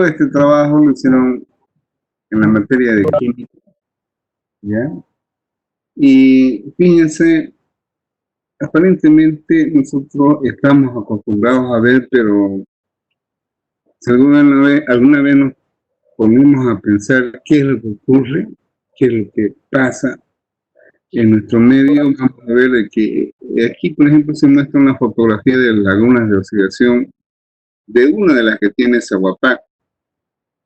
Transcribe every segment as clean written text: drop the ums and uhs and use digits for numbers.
Este trabajo lo hicieron en la materia de química, ¿ya? Y fíjense, aparentemente nosotros estamos acostumbrados a ver, pero si alguna vez nos ponemos a pensar qué es lo que ocurre, qué es lo que pasa en nuestro medio, vamos a ver de que aquí, por ejemplo, se muestra una fotografía de lagunas de oxidación de una de las que tiene Zahuapac.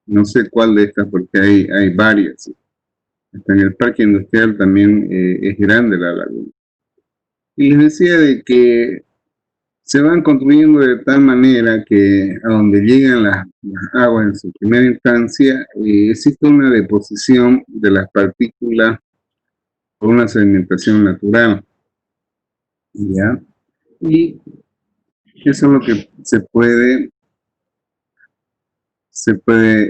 No sé cuál de estas, porque hay varias. Hasta en el parque industrial también es grande la laguna. Y les decía de que se van construyendo de tal manera que a donde llegan las aguas en su primera instancia, existe una deposición de las partículas por una sedimentación natural, ¿ya? Y eso es lo que se puede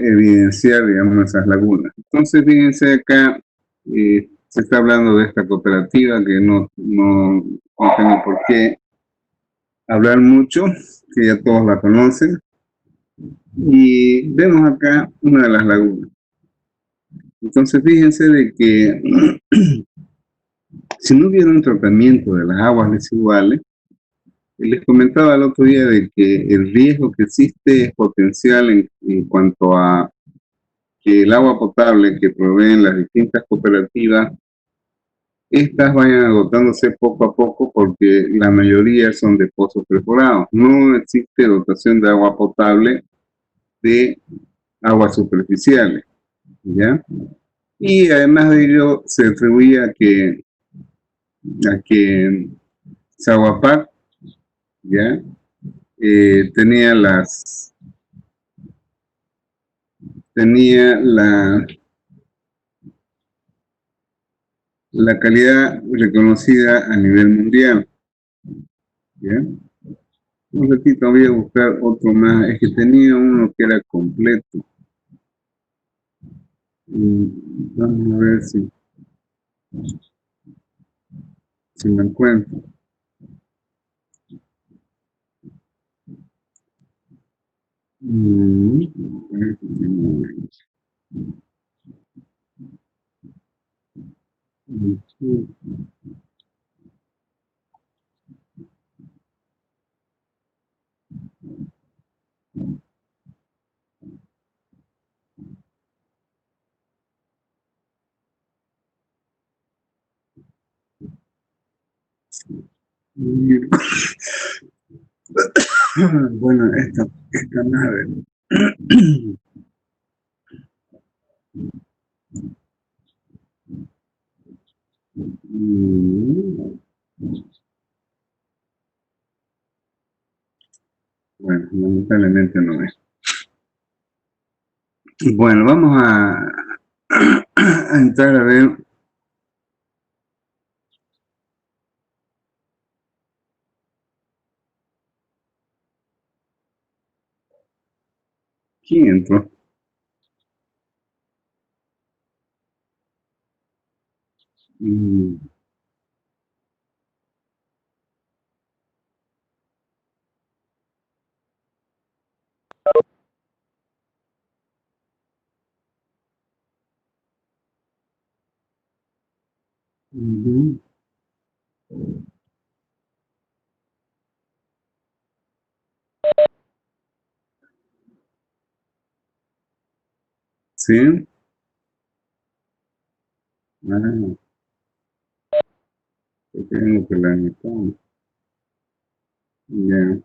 evidenciar, digamos, en esas lagunas. Entonces, fíjense acá, se está hablando de esta cooperativa que no tengo por qué hablar mucho, que ya todos la conocen, y vemos acá una de las lagunas. Entonces, fíjense de que si no hubiera un tratamiento de las aguas residuales, les comentaba el otro día de que el riesgo que existe es potencial en cuanto a que el agua potable que proveen las distintas cooperativas, estas vayan agotándose poco a poco porque la mayoría son de pozos perforados. No existe dotación de agua potable de aguas superficiales, ¿ya? Y además de ello se atribuía a que Zahuapac, ¿ya? Tenía la calidad reconocida a nivel mundial, ¿ya? Un ratito voy a buscar otro más, es que tenía uno que era completo. Vamos a ver si me encuentro. Bueno, esta nave. Bueno, lamentablemente no es. Bueno, vamos a entrar a ver. ¿Quién entró? ¿Sí? Ah, tengo que la mitad. Ya.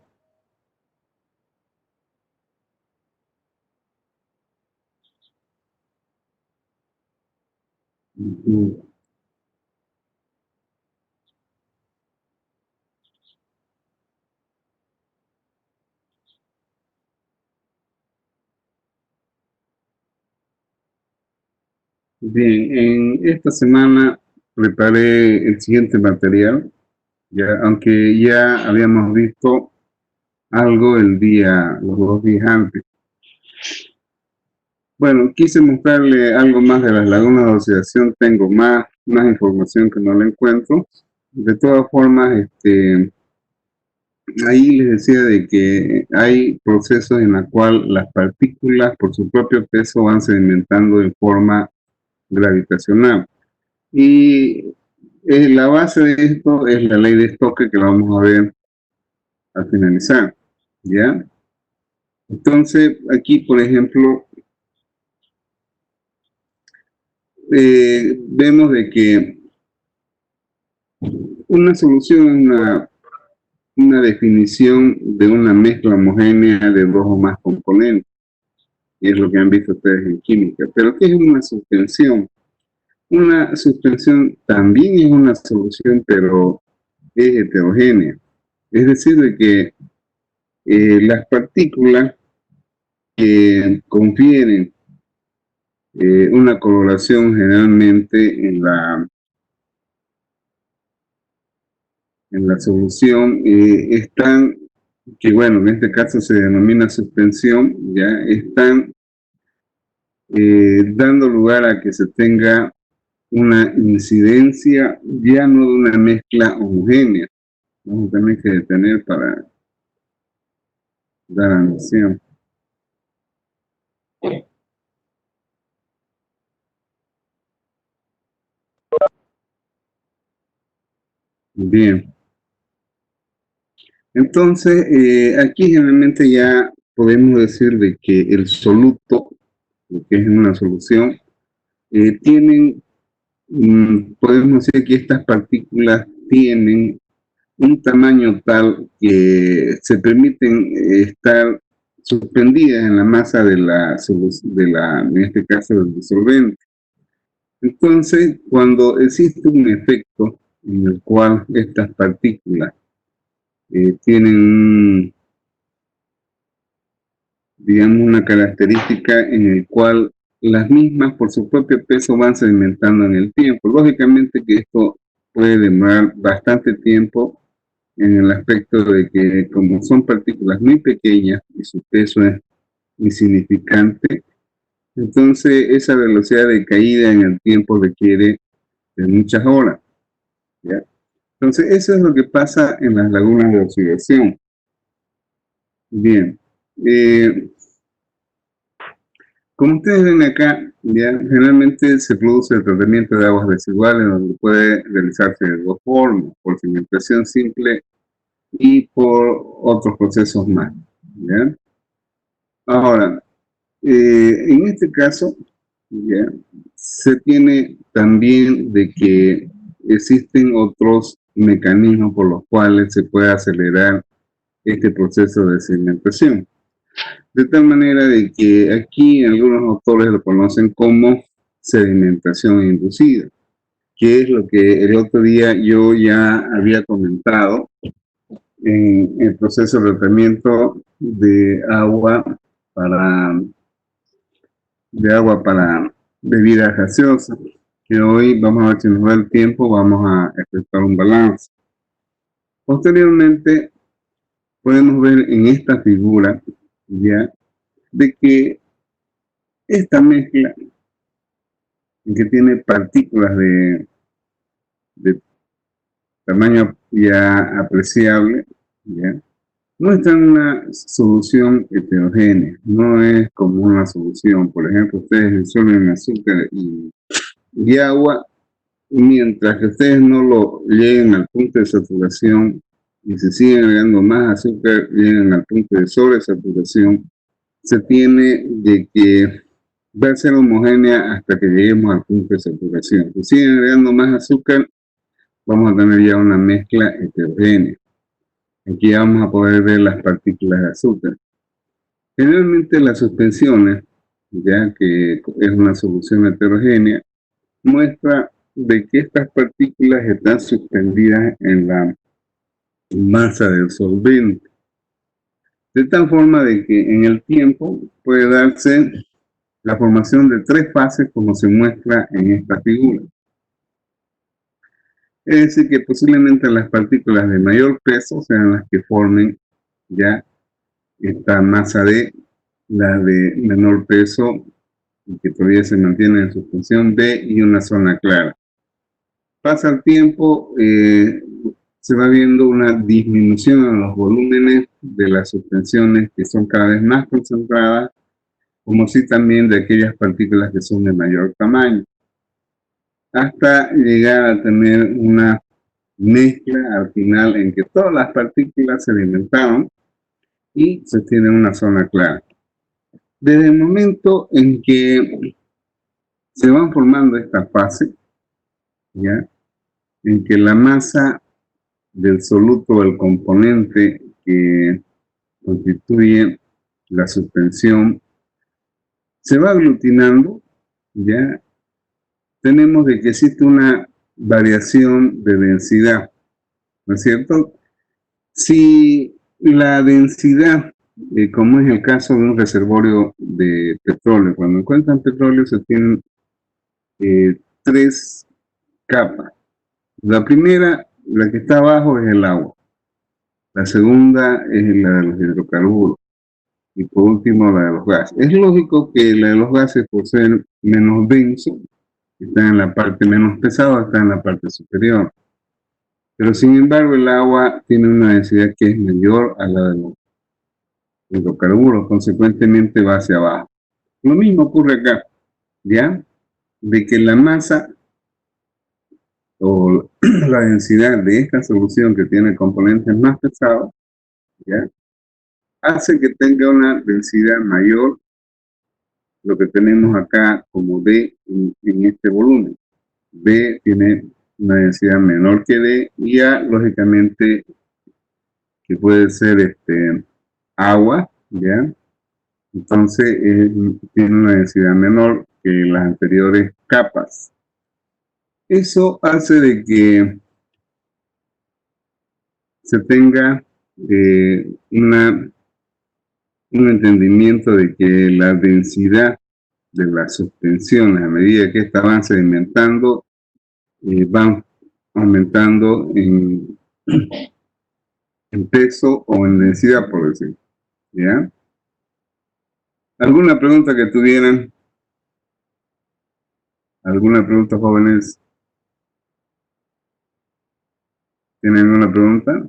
Bien, en esta semana preparé el siguiente material, ya, aunque ya habíamos visto algo los 2 días antes. Bueno, quise mostrarle algo más de las lagunas de oxidación, tengo más información que no la encuentro. De todas formas, ahí les decía de que hay procesos en los cuales las partículas por su propio peso van sedimentando en forma gravitacional. Y la base de esto es la ley de Stokes, que vamos a ver al finalizar, ¿ya? Entonces, aquí, por ejemplo, vemos de que una solución es una definición de una mezcla homogénea de dos o más componentes, y es lo que han visto ustedes en química. Pero ¿qué es una suspensión? Una suspensión también es una solución, pero es heterogénea. Es decir, de que las partículas que confieren una coloración generalmente en la solución están, que bueno, en este caso se denomina suspensión, ya están dando lugar a que se tenga una incidencia ya no de una mezcla homogénea. Vamos a tener que detener para dar la noción. Bien. Entonces, aquí generalmente ya podemos decir de que el soluto, lo que es una solución, tienen, podemos decir que estas partículas tienen un tamaño tal que se permiten estar suspendidas en la masa en este caso, del disolvente. Entonces, cuando existe un efecto en el cual estas partículas tienen, digamos, una característica en el cual las mismas por su propio peso van sedimentando en el tiempo. Lógicamente que esto puede demorar bastante tiempo en el aspecto de que como son partículas muy pequeñas y su peso es insignificante, entonces esa velocidad de caída en el tiempo requiere de muchas horas, ¿ya? Entonces eso es lo que pasa en las lagunas de oxidación. Bien, como ustedes ven acá, ya generalmente se produce el tratamiento de aguas residuales, donde puede realizarse de dos formas, por cimentación simple y por otros procesos más, ¿ya? Ahora, en este caso, ¿ya? Se tiene también de que existen otros mecanismos por los cuales se puede acelerar este proceso de sedimentación. De tal manera de que aquí algunos autores lo conocen como sedimentación inducida, que es lo que el otro día yo ya había comentado en el proceso de tratamiento para, de agua para bebidas gaseosas, que hoy vamos a ver si nos da el tiempo, vamos a efectuar un balance. Posteriormente, podemos ver en esta figura, ya, de que esta mezcla, que tiene partículas de tamaño ya apreciable, ya, muestran una solución heterogénea, no es como una solución. Por ejemplo, ustedes disuelven azúcar y agua, mientras que ustedes no lo lleguen al punto de saturación y se siguen agregando más azúcar, llegan al punto de sobresaturación, se tiene de que va a ser homogénea hasta que lleguemos al punto de saturación. Si siguen agregando más azúcar, vamos a tener ya una mezcla heterogénea. Aquí vamos a poder ver las partículas de azúcar. Generalmente las suspensiones, ya que es una solución heterogénea, muestra de que estas partículas están suspendidas en la masa del solvente, de tal forma de que en el tiempo puede darse la formación de tres fases como se muestra en esta figura. Es decir, que posiblemente las partículas de mayor peso sean las que formen ya esta masa D, la de menor peso, que todavía se mantiene en suspensión B y una zona clara. Pasa el tiempo, se va viendo una disminución en los volúmenes de las suspensiones que son cada vez más concentradas, como si también de aquellas partículas que son de mayor tamaño, hasta llegar a tener una mezcla al final en que todas las partículas se alimentaron y se tiene una zona clara. Desde el momento en que se van formando esta fase, ¿ya?, en que la masa del soluto, el componente que constituye la suspensión, se va aglutinando, ya tenemos de que existe una variación de densidad, ¿no es cierto? Si la densidad, como es el caso de un reservorio de petróleo, cuando encuentran petróleo se tienen tres capas. La primera, la que está abajo, es el agua. La segunda es la de los hidrocarburos. Y por último, la de los gases. Es lógico que la de los gases, por ser menos denso, está en la parte menos pesada, está en la parte superior. Pero sin embargo, el agua tiene una densidad que es mayor a la de los hidrocarburos, consecuentemente va hacia abajo. Lo mismo ocurre acá, ¿ya? De que la masa o la densidad de esta solución que tiene componentes más pesados, ¿ya?, hace que tenga una densidad mayor, lo que tenemos acá como D en este volumen. B tiene una densidad menor que D, y A, lógicamente, que puede ser agua, ¿ya? Entonces tiene una densidad menor que las anteriores capas. Eso hace de que se tenga un entendimiento de que la densidad de las suspensiones, a medida que esta van sedimentando, van aumentando en peso o en densidad, por decir, ¿ya? ¿Alguna pregunta que tuvieran? ¿Alguna pregunta, jóvenes? ¿Tienen alguna pregunta?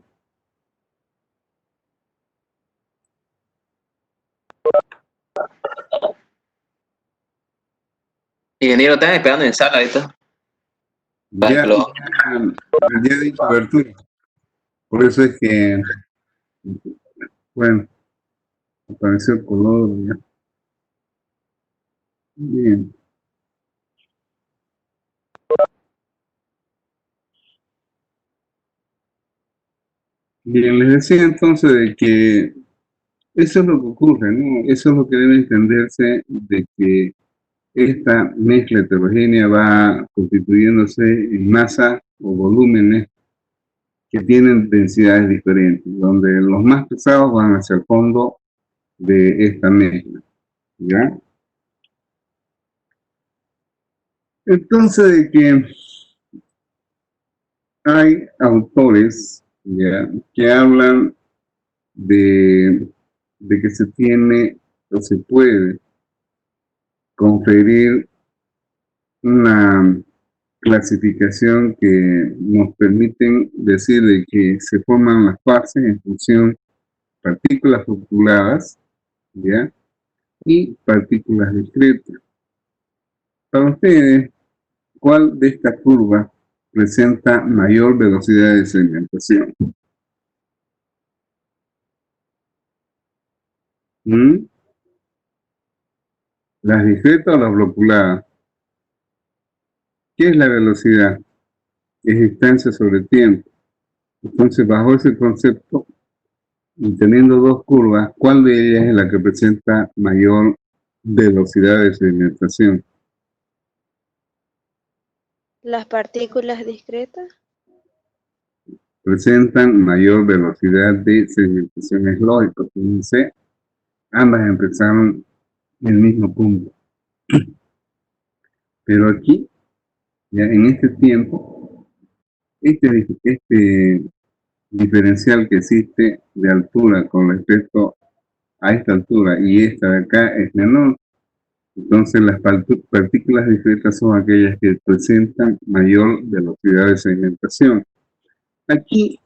Ingeniero, están esperando en sala ahorita. Ya he dicho abertura. Por eso es que, bueno, apareció el color, ¿ya? Bien. Bien, les decía entonces de que eso es lo que ocurre, ¿no? Eso es lo que debe entenderse, de que esta mezcla heterogénea va constituyéndose en masa o volúmenes que tienen densidades diferentes, donde los más pesados van hacia el fondo de esta mezcla, ¿ya? Entonces, de que hay autores, ¿ya?, que hablan de que se tiene o se puede conferir una clasificación que nos permiten decir de que se forman las fases en función de partículas floculadas, ¿ya?, y partículas discretas. Para ustedes, ¿cuál de estas curvas presenta mayor velocidad de sedimentación? ¿Las discretas o las floculadas? ¿Qué es la velocidad? Es distancia sobre tiempo. Entonces, bajo ese concepto, y teniendo dos curvas, ¿cuál de ellas es la que presenta mayor velocidad de sedimentación? Las partículas discretas. Presentan mayor velocidad de sedimentación, es lógico. Fíjense, ambas empezaron en el mismo punto. Pero aquí, ya en este tiempo, este diferencial que existe de altura con respecto a esta altura y esta de acá es menor. Entonces las partículas discretas son aquellas que presentan mayor velocidad de sedimentación. Aquí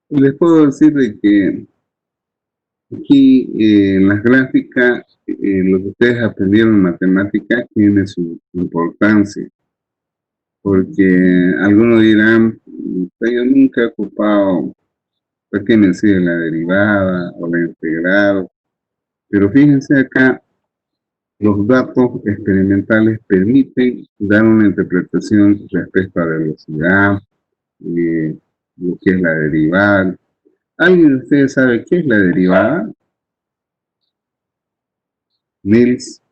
Les puedo decir de que aquí en las gráficas, lo que ustedes aprendieron en matemáticas tiene su importancia, porque algunos dirán, yo nunca he ocupado, ¿para qué me sirve la derivada o la integral? Pero fíjense acá, los datos experimentales permiten dar una interpretación respecto a la velocidad, lo que es la derivada. ¿Alguien de ustedes sabe qué es la derivada? Nils,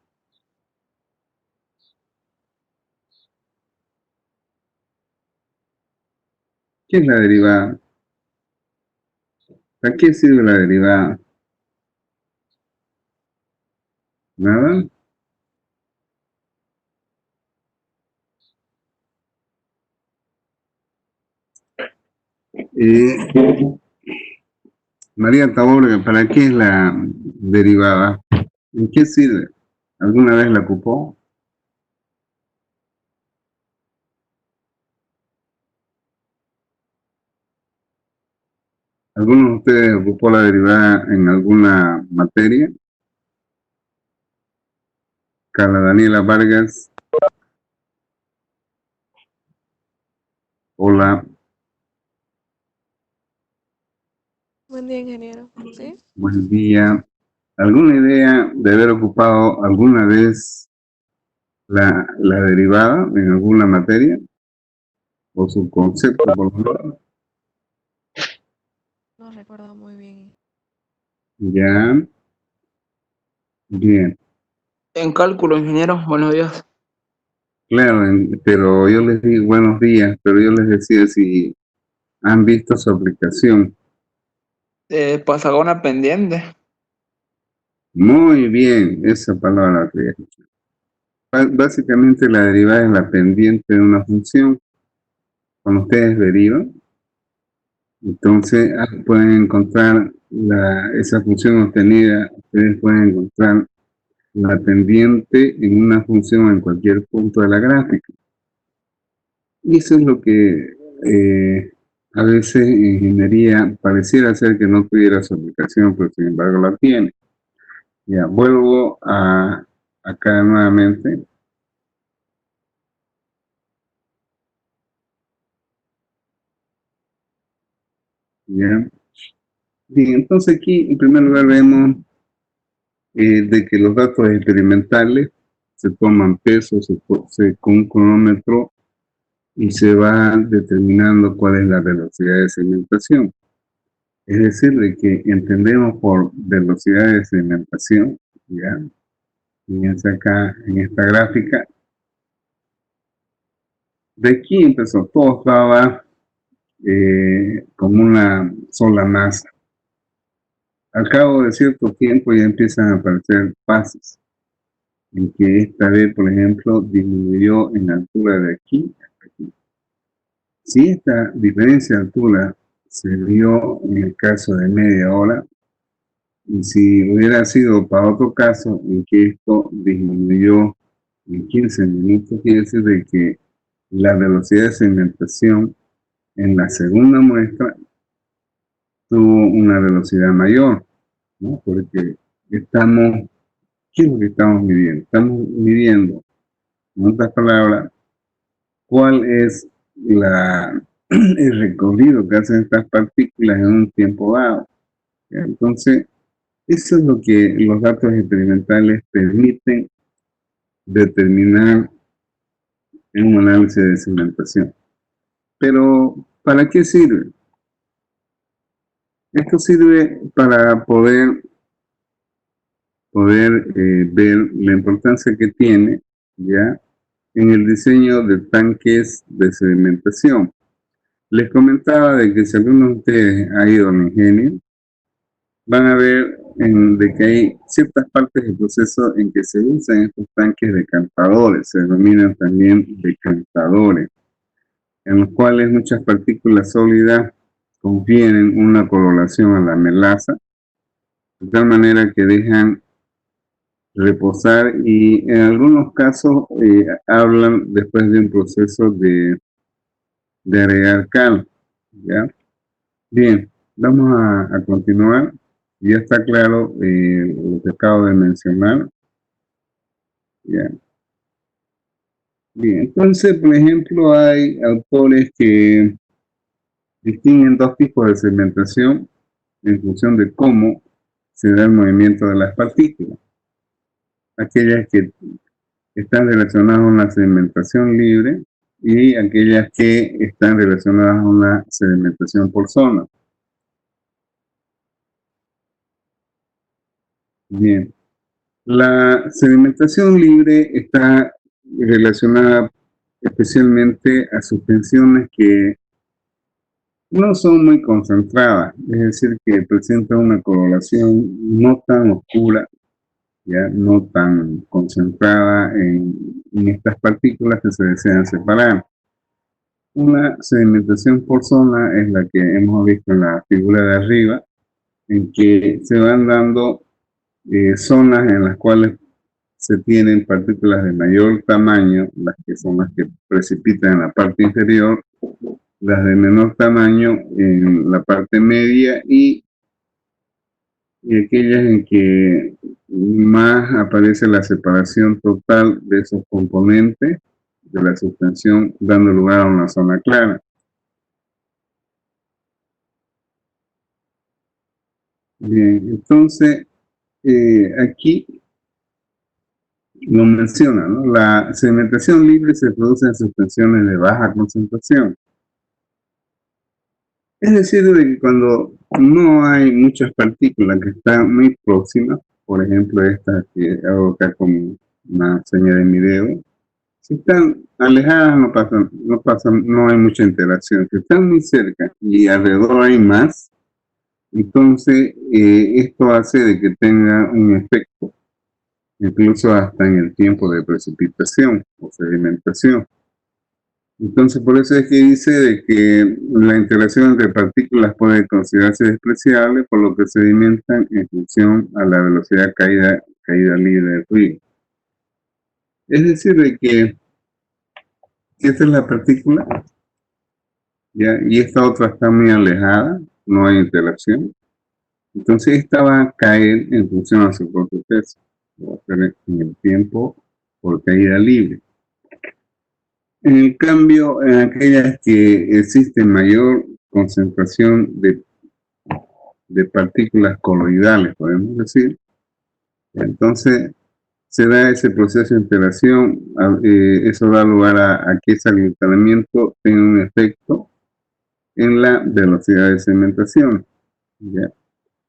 ¿qué es la derivada? ¿Para qué sirve la derivada? ¿Nada? María Taborga, ¿para qué es la derivada? ¿En qué sirve? ¿Alguna vez la ocupó? ¿Alguno de ustedes ocupó la derivada en alguna materia? Carla Daniela Vargas, hola, Buen día, ingeniero. ¿Sí? buen día. ¿Alguna idea de haber ocupado alguna vez la derivada en alguna materia? ¿O su concepto, por lo menos? No recuerdo muy bien. Ya, bien. En cálculo, ingeniero, buenos días. Claro, pero yo les digo buenos días, pero yo les decía si han visto su aplicación. Pasagona pendiente. Muy bien, esa palabra que básicamente la derivada es la pendiente de una función. Cuando ustedes derivan, entonces pueden encontrar esa función obtenida, ustedes pueden encontrar la pendiente en una función en cualquier punto de la gráfica. Y eso es lo que a veces en ingeniería pareciera ser que no tuviera su aplicación, pero sin embargo la tiene. Ya, vuelvo acá nuevamente. Ya. Bien, entonces aquí en primer lugar vemos de que los datos experimentales se toman pesos, con un cronómetro y se va determinando cuál es la velocidad de segmentación. Es decir, de que entendemos por velocidad de segmentación, ¿ya? Fíjense acá en esta gráfica. De aquí empezó, todo estaba como una sola masa. Al cabo de cierto tiempo ya empiezan a aparecer fases, en que esta vez, por ejemplo, disminuyó en altura de aquí hasta aquí. Si esta diferencia de altura se dio en el caso de media hora, y si hubiera sido para otro caso en que esto disminuyó en 15 minutos, quiere decir de que la velocidad de segmentación en la segunda muestra tuvo una velocidad mayor, ¿no? Porque estamos, ¿qué es lo que estamos midiendo? Estamos midiendo, en otras palabras, cuál es el recorrido que hacen estas partículas en un tiempo dado. ¿Ya? Entonces, eso es lo que los datos experimentales permiten determinar en un análisis de segmentación. Pero, ¿para qué sirve? Esto sirve para poder ver la importancia que tiene, ¿ya?, en el diseño de tanques de sedimentación. Les comentaba de que si alguno de ustedes ha ido al ingenio, van a ver de que hay ciertas partes del proceso en que se usan estos tanques decantadores, se denominan también decantadores, en los cuales muchas partículas sólidas confieren una coloración a la melaza, de tal manera que dejan reposar y en algunos casos hablan después de un proceso de agregar cal, ¿ya? Bien, Vamos a continuar. Ya está claro lo que acabo de mencionar. Ya. Bien, entonces, por ejemplo, hay autores que distinguen dos tipos de sedimentación en función de cómo se da el movimiento de las partículas. Aquellas que están relacionadas con la sedimentación libre y aquellas que están relacionadas con la sedimentación por zona. Bien, la sedimentación libre está relacionada especialmente a suspensiones que no son muy concentradas, es decir, que presentan una coloración no tan oscura, ya no tan concentrada en estas partículas que se desean separar. Una sedimentación por zona es la que hemos visto en la figura de arriba, en que se van dando zonas en las cuales se tienen partículas de mayor tamaño, las que son las que precipitan en la parte inferior, las de menor tamaño en la parte media y aquellas en que más aparece la separación total de esos componentes de la suspensión, dando lugar a una zona clara. Bien, entonces aquí lo menciona, ¿no? La sedimentación libre se produce en suspensiones de baja concentración. Es decir, de que cuando no hay muchas partículas que están muy próximas, por ejemplo esta que hago acá con una señal de mi dedo, si están alejadas no hay mucha interacción. Si están muy cerca y alrededor hay más, entonces esto hace de que tenga un efecto, incluso hasta en el tiempo de precipitación o sedimentación. Entonces, por eso es que dice de que la interacción entre partículas puede considerarse despreciable, por lo que sedimentan en función a la velocidad caída libre del río. Es decir, de que esta es la partícula, ¿ya? Y esta otra está muy alejada, no hay interacción. Entonces, esta va a caer en función a su propio peso, va a caer en el tiempo por caída libre. En cambio, en aquellas que existe mayor concentración de partículas coloidales, podemos decir, entonces se da ese proceso de interacción, eso da lugar a que ese aglutinamiento tenga un efecto en la velocidad de sedimentación. ¿Ya?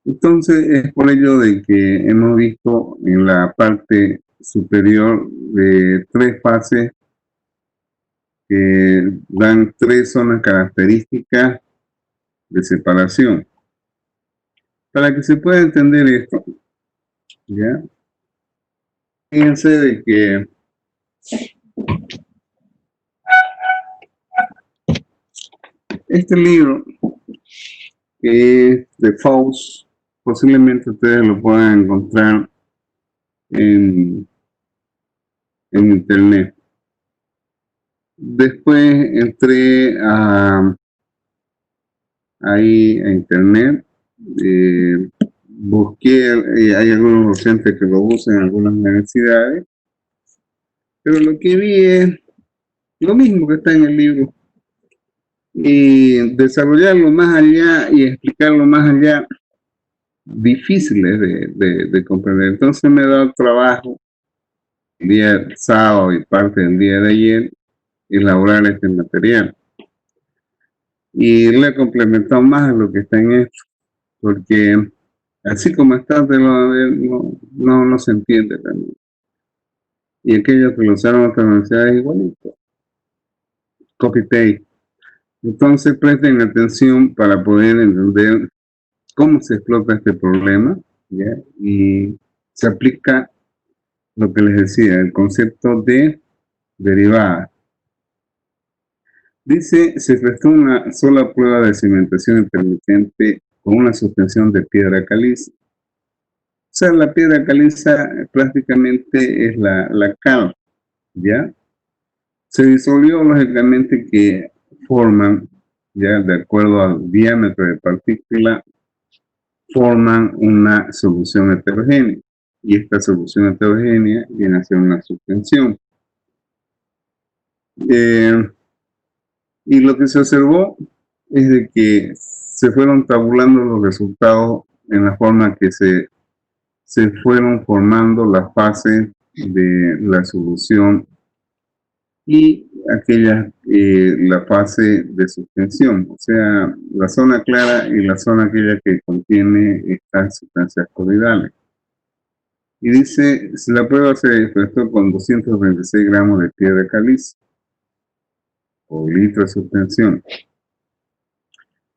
Entonces es por ello de que hemos visto en la parte superior de tres fases que dan tres zonas características de separación. Para que se pueda entender esto, ¿ya? Fíjense de que este libro, que es de Faust, posiblemente ustedes lo puedan encontrar en internet. Después entré ahí a internet, busqué, hay algunos docentes que lo usan en algunas universidades, pero lo que vi es lo mismo que está en el libro. Y desarrollarlo más allá y explicarlo más allá, difíciles de comprender. Entonces me he dado trabajo el día sábado y parte del día de ayer elaborar este material. Y le he complementado más de lo que está en esto, porque así como está, no se entiende también. Y aquellos que lo usaron en otras universidades igualito. Copy-paste. Entonces presten atención para poder entender cómo se explota este problema, ¿ya? Y se aplica lo que les decía, el concepto de derivada. Dice, se prestó una sola prueba de cimentación intermitente con una suspensión de piedra caliza. O sea, la piedra caliza prácticamente es la cal, ¿ya? Se disolvió lógicamente que forman ya de acuerdo al diámetro de partícula, forman una solución heterogénea. Y esta solución heterogénea viene a ser una suspensión. Y lo que se observó es de que se fueron tabulando los resultados en la forma que se fueron formando las fases de la solución y la fase de suspensión, o sea, la zona clara y la zona aquella que contiene estas sustancias coloidales. Y dice, si la prueba se efectuó con 226 gramos de piedra caliza o litro de suspensión.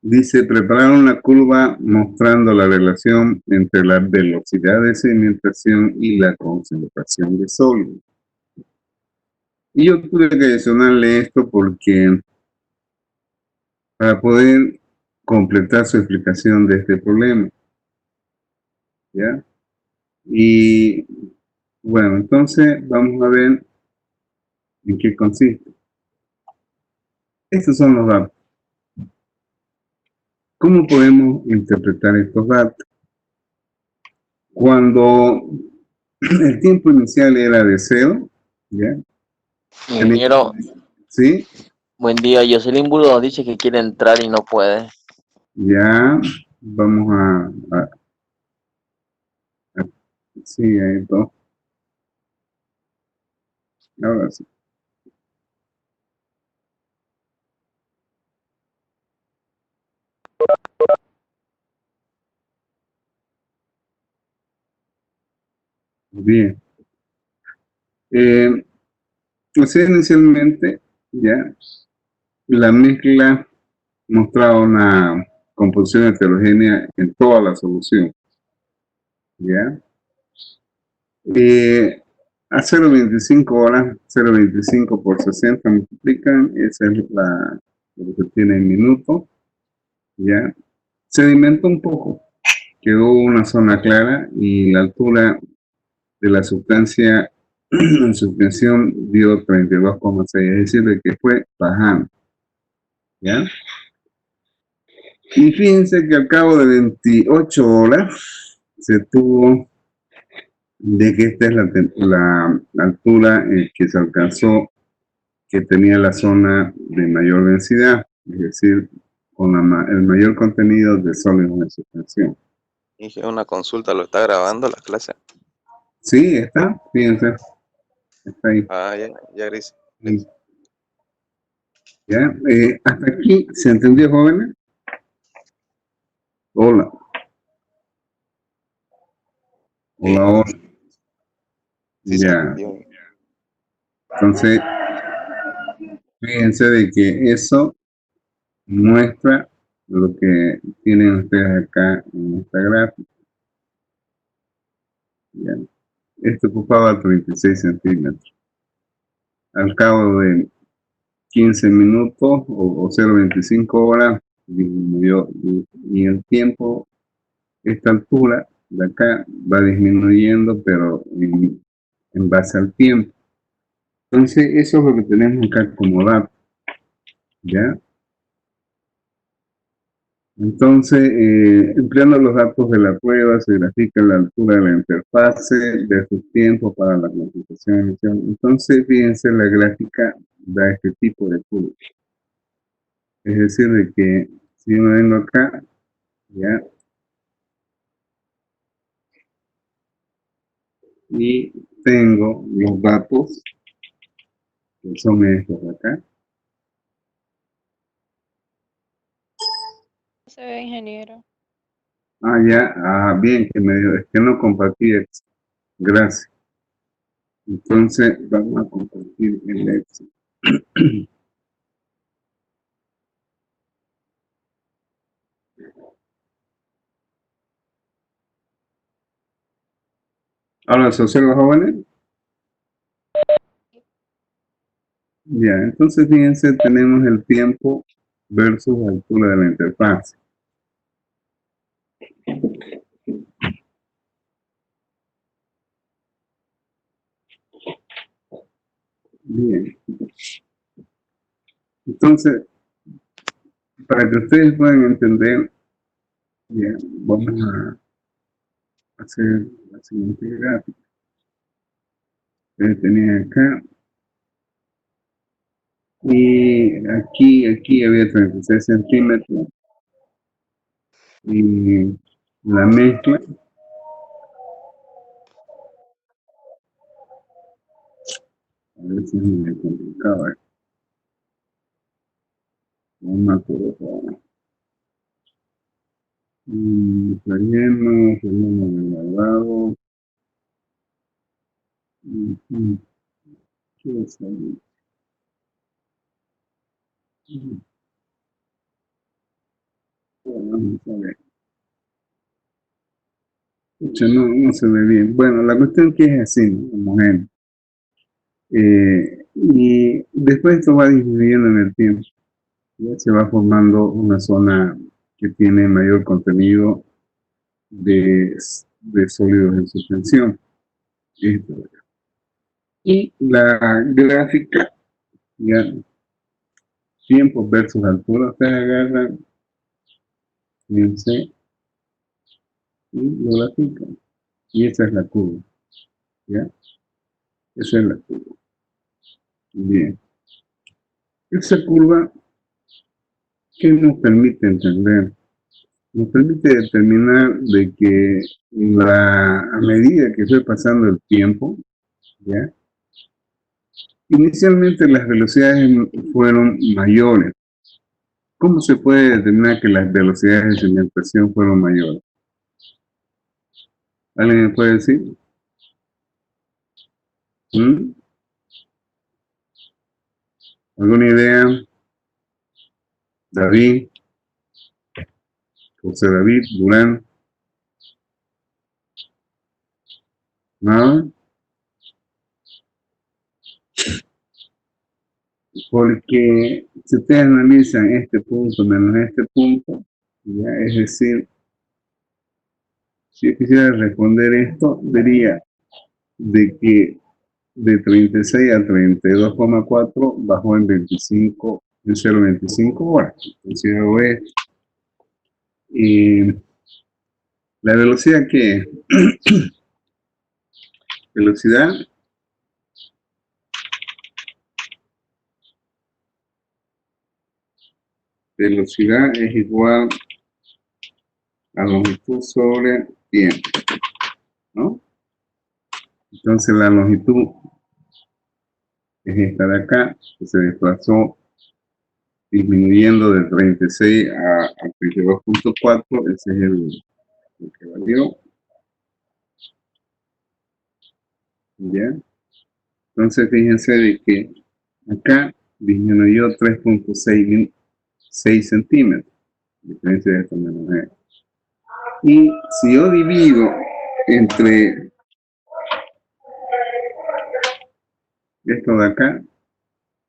Dice, prepararon una curva mostrando la relación entre la velocidad de sedimentación y la concentración de sólido. Y yo tuve que adicionarle esto porque para poder completar su explicación de este problema, ¿ya? Y bueno, entonces vamos a ver en qué consiste. Estos son los datos. ¿Cómo podemos interpretar estos datos? Cuando el tiempo inicial era de 0, ¿ya? Ingeniero, ¿Sí? buen día. Jocelyn Burgo dice que quiere entrar y no puede. Ya, vamos sí, ahí dos. Ahora sí. Bien. O sea, inicialmente, ya, la mezcla mostraba una composición heterogénea en toda la solución, ¿ya? A 0,25 horas, 0,25 por 60 multiplican, esa es lo que tiene en minutos, ¿ya? Sedimentó un poco, quedó una zona clara y la altura de la sustancia en suspensión dio 32,6, es decir, de que fue bajando, ¿ya? Y fíjense que al cabo de 28 horas se tuvo de que esta es la altura que se alcanzó, que tenía la zona de mayor densidad, es decir, con el mayor contenido de sólidos en suspensión. Dije una consulta, ¿lo está grabando la clase? Sí, está, fíjense, está ahí. Ah, ya, Gris. ¿Ya? Hasta aquí, ¿se entendió, jóvenes? Hola. Hola, hola. Sí, se Ya. entendió. Entonces, fíjense de que eso muestra lo que tienen ustedes acá en esta gráfica. ¿Ya? Esto ocupaba 36 centímetros. Al cabo de 15 minutos o 0,25 horas disminuyó y el tiempo, esta altura de acá va disminuyendo, pero en base al tiempo. Entonces, eso es lo que tenemos acá como dato, ¿ya? Entonces, empleando los datos de la prueba, se grafica la altura de la interfase de sus tiempos para la computación de emisión. Entonces, fíjense, la gráfica da este tipo de curva. Es decir, de que si yo vengo acá, ¿ya? Y tengo los datos, que son estos de acá. Se ve, ingeniero. Ah, ya, bien, que me dijo, es que no compartí Excel. Gracias. Entonces, vamos a compartir el Excel. Ahora, ¿se observa, jóvenes? Ya, entonces fíjense, tenemos el tiempo versus la altura de la interfaz. Bien. Entonces, para que ustedes puedan entender, ya, vamos a hacer la siguiente gráfica. Ustedes tenían acá, y aquí había 36 centímetros, y la mezcla, a ver si es muy complicado, no me acuerdo. Relleno de lavado. ¿Qué es ahí? Vamos a ver. Pucha, no se ve bien. Bueno, la cuestión que es así, ¿no? Homogéneo. Y después esto va disminuyendo en el tiempo. Ya se va formando una zona que tiene mayor contenido de sólidos en suspensión. Esto de acá. Y la gráfica, ya, tiempo versus altura, ustedes agarran, fíjense, y lo grafican. Y esa es la curva, ¿ya? Esa es la curva. Bien. Esa curva, ¿qué nos permite entender? Nos permite determinar de que a medida que fue pasando el tiempo, ¿ya? Inicialmente las velocidades fueron mayores. ¿Cómo se puede determinar que las velocidades de cimentación fueron mayores? ¿Alguien me puede decir? ¿Alguna idea? David, José David, Durán. ¿Nada? Porque si ustedes analizan este punto menos este punto, ¿ya? Es decir, si yo quisiera responder esto, vería de que de 36 a 32,4 bajó en 25, en 0,25 horas. Entonces hago esto. Y la velocidad que es velocidad es igual a longitud sobre tiempo, ¿no? Entonces la longitud es esta de acá, que se desplazó disminuyendo de 36 a 32,4, ese es el que valió. ¿Ya? Entonces fíjense de que acá disminuyó 3,6 centímetros, diferencia de esta menos E. Y si yo divido entre esto de acá,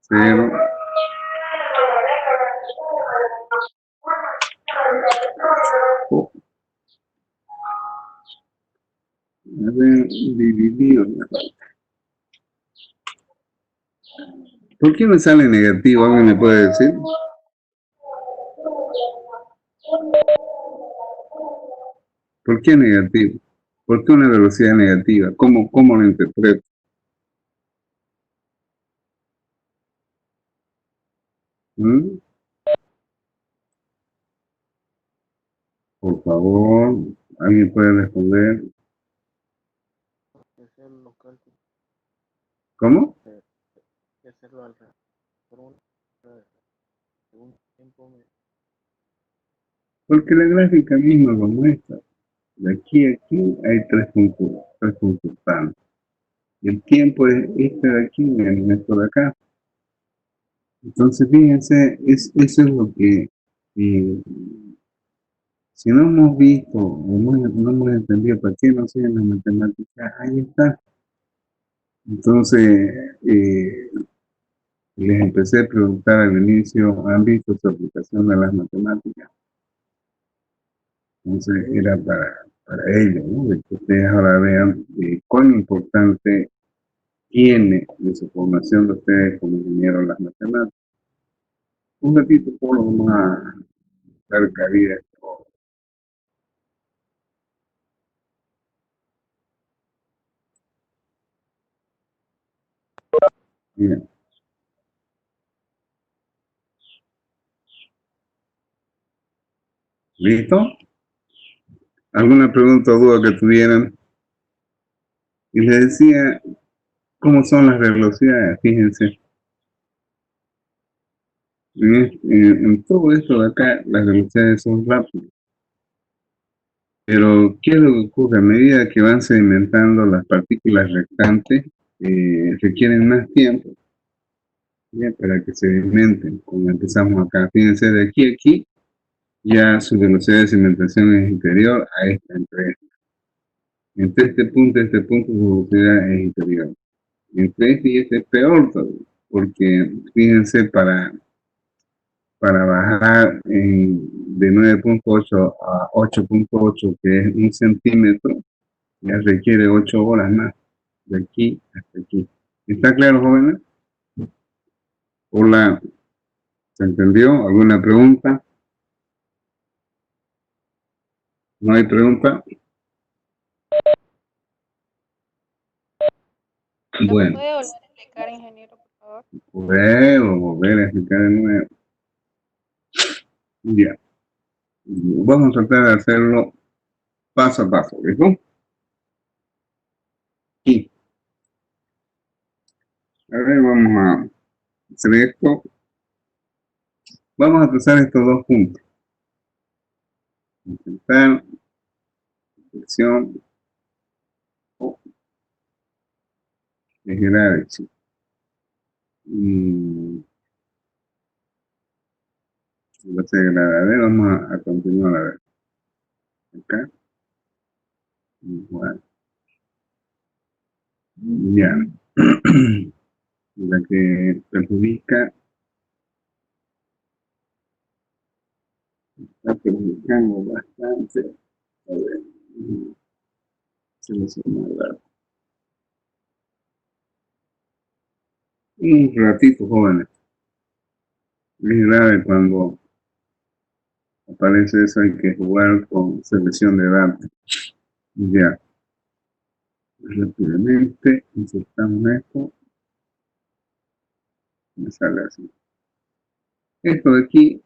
0, dividido. ¿Por qué me sale negativo? ¿Alguien me puede decir? ¿Por qué negativo? ¿Por qué una velocidad negativa? ¿Cómo lo interpreto? Por favor, ¿alguien puede responder? ¿Cómo? Porque la gráfica misma lo muestra. De aquí a aquí hay tres puntos tan. El tiempo es este de aquí menos esto de acá. Entonces, fíjense, eso es lo que, si no hemos visto o no hemos entendido para qué nos siguen las matemáticas, ahí está. Entonces, les empecé a preguntar al inicio, ¿han visto su aplicación de las matemáticas? Entonces, era para ello, ¿no? De que ustedes ahora vean cuán importante tiene de su formación de ustedes como ingenieros las matemáticas. Un ratito, por lo más dar cabida. Bien. ¿Listo? ¿Alguna pregunta o duda que tuvieran? Y les decía, ¿cómo son las velocidades? Fíjense. En todo esto de acá, las velocidades son rápidas. Pero, ¿qué es lo que ocurre? A medida que van sedimentando las partículas restantes, requieren más tiempo, ¿ya? Para que sedimenten, como empezamos acá. Fíjense, de aquí a aquí, ya su velocidad de sedimentación es inferior a esta, entre este punto y este punto, su velocidad es inferior. Entre este y este es peor todavía, porque fíjense, para bajar de 9.8 a 8.8, que es 1 centímetro, ya requiere 8 horas más, de aquí hasta aquí. ¿Está claro, jóvenes? Hola, ¿se entendió? ¿Alguna pregunta? ¿No hay pregunta? Bueno, ¿Puede volver a explicar, ingeniero, por favor? volver a explicar de nuevo. Ya. Vamos a tratar de hacerlo paso a paso, ¿listo? Y, a ver, vamos a hacer esto. Vamos a trazar estos dos puntos. Intentar, dirección, o eje de la derecha. Va a ser agradable, vamos a continuar a ver. Acá. Igual. Ya. La que perjudica, está perjudicando bastante. A ver. Seleccionar un ratito, jóvenes. Es grave cuando aparece eso, hay que jugar con selección de datos. Ya. Rápidamente insertamos esto. Me sale así. Esto de aquí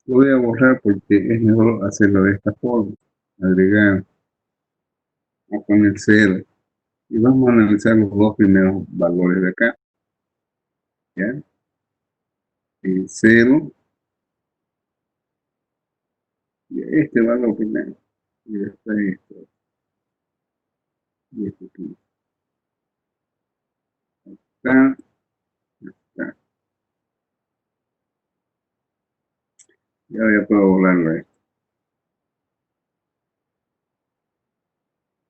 lo voy a borrar porque es mejor hacerlo de esta forma. Agregar, a poner 0. Y vamos a analizar los dos primeros valores de acá. ¿Ya? El 0 y este valor primero. Y después esto. Y este aquí. Está, está. Ya puedo volarlo esto.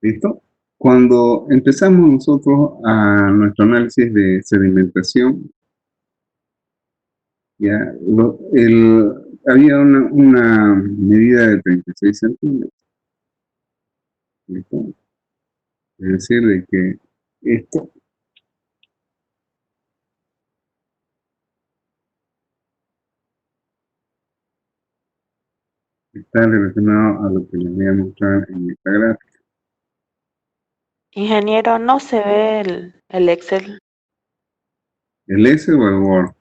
¿Listo? Cuando empezamos nosotros a nuestro análisis de sedimentación, ya había una medida de 36 centímetros. ¿Listo? Es decir, de que esto está relacionado a lo que les voy a mostrar en esta gráfica. Ingeniero, no se ve el Excel. ¿El S o el Word?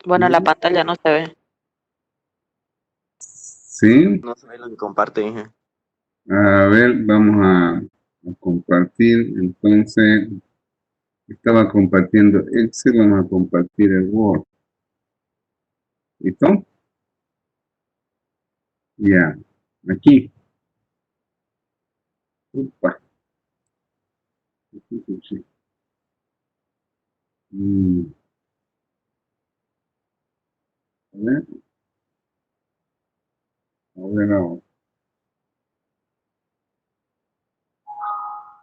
Bueno, la pantalla no se ve. ¿Sí? No se ve lo que comparte, Inge. A ver, vamos a compartir. Entonces, estaba compartiendo Excel, vamos a compartir el Word. ¿Listo? Ya. Aquí. Upa. Sí. A ver. Ahora.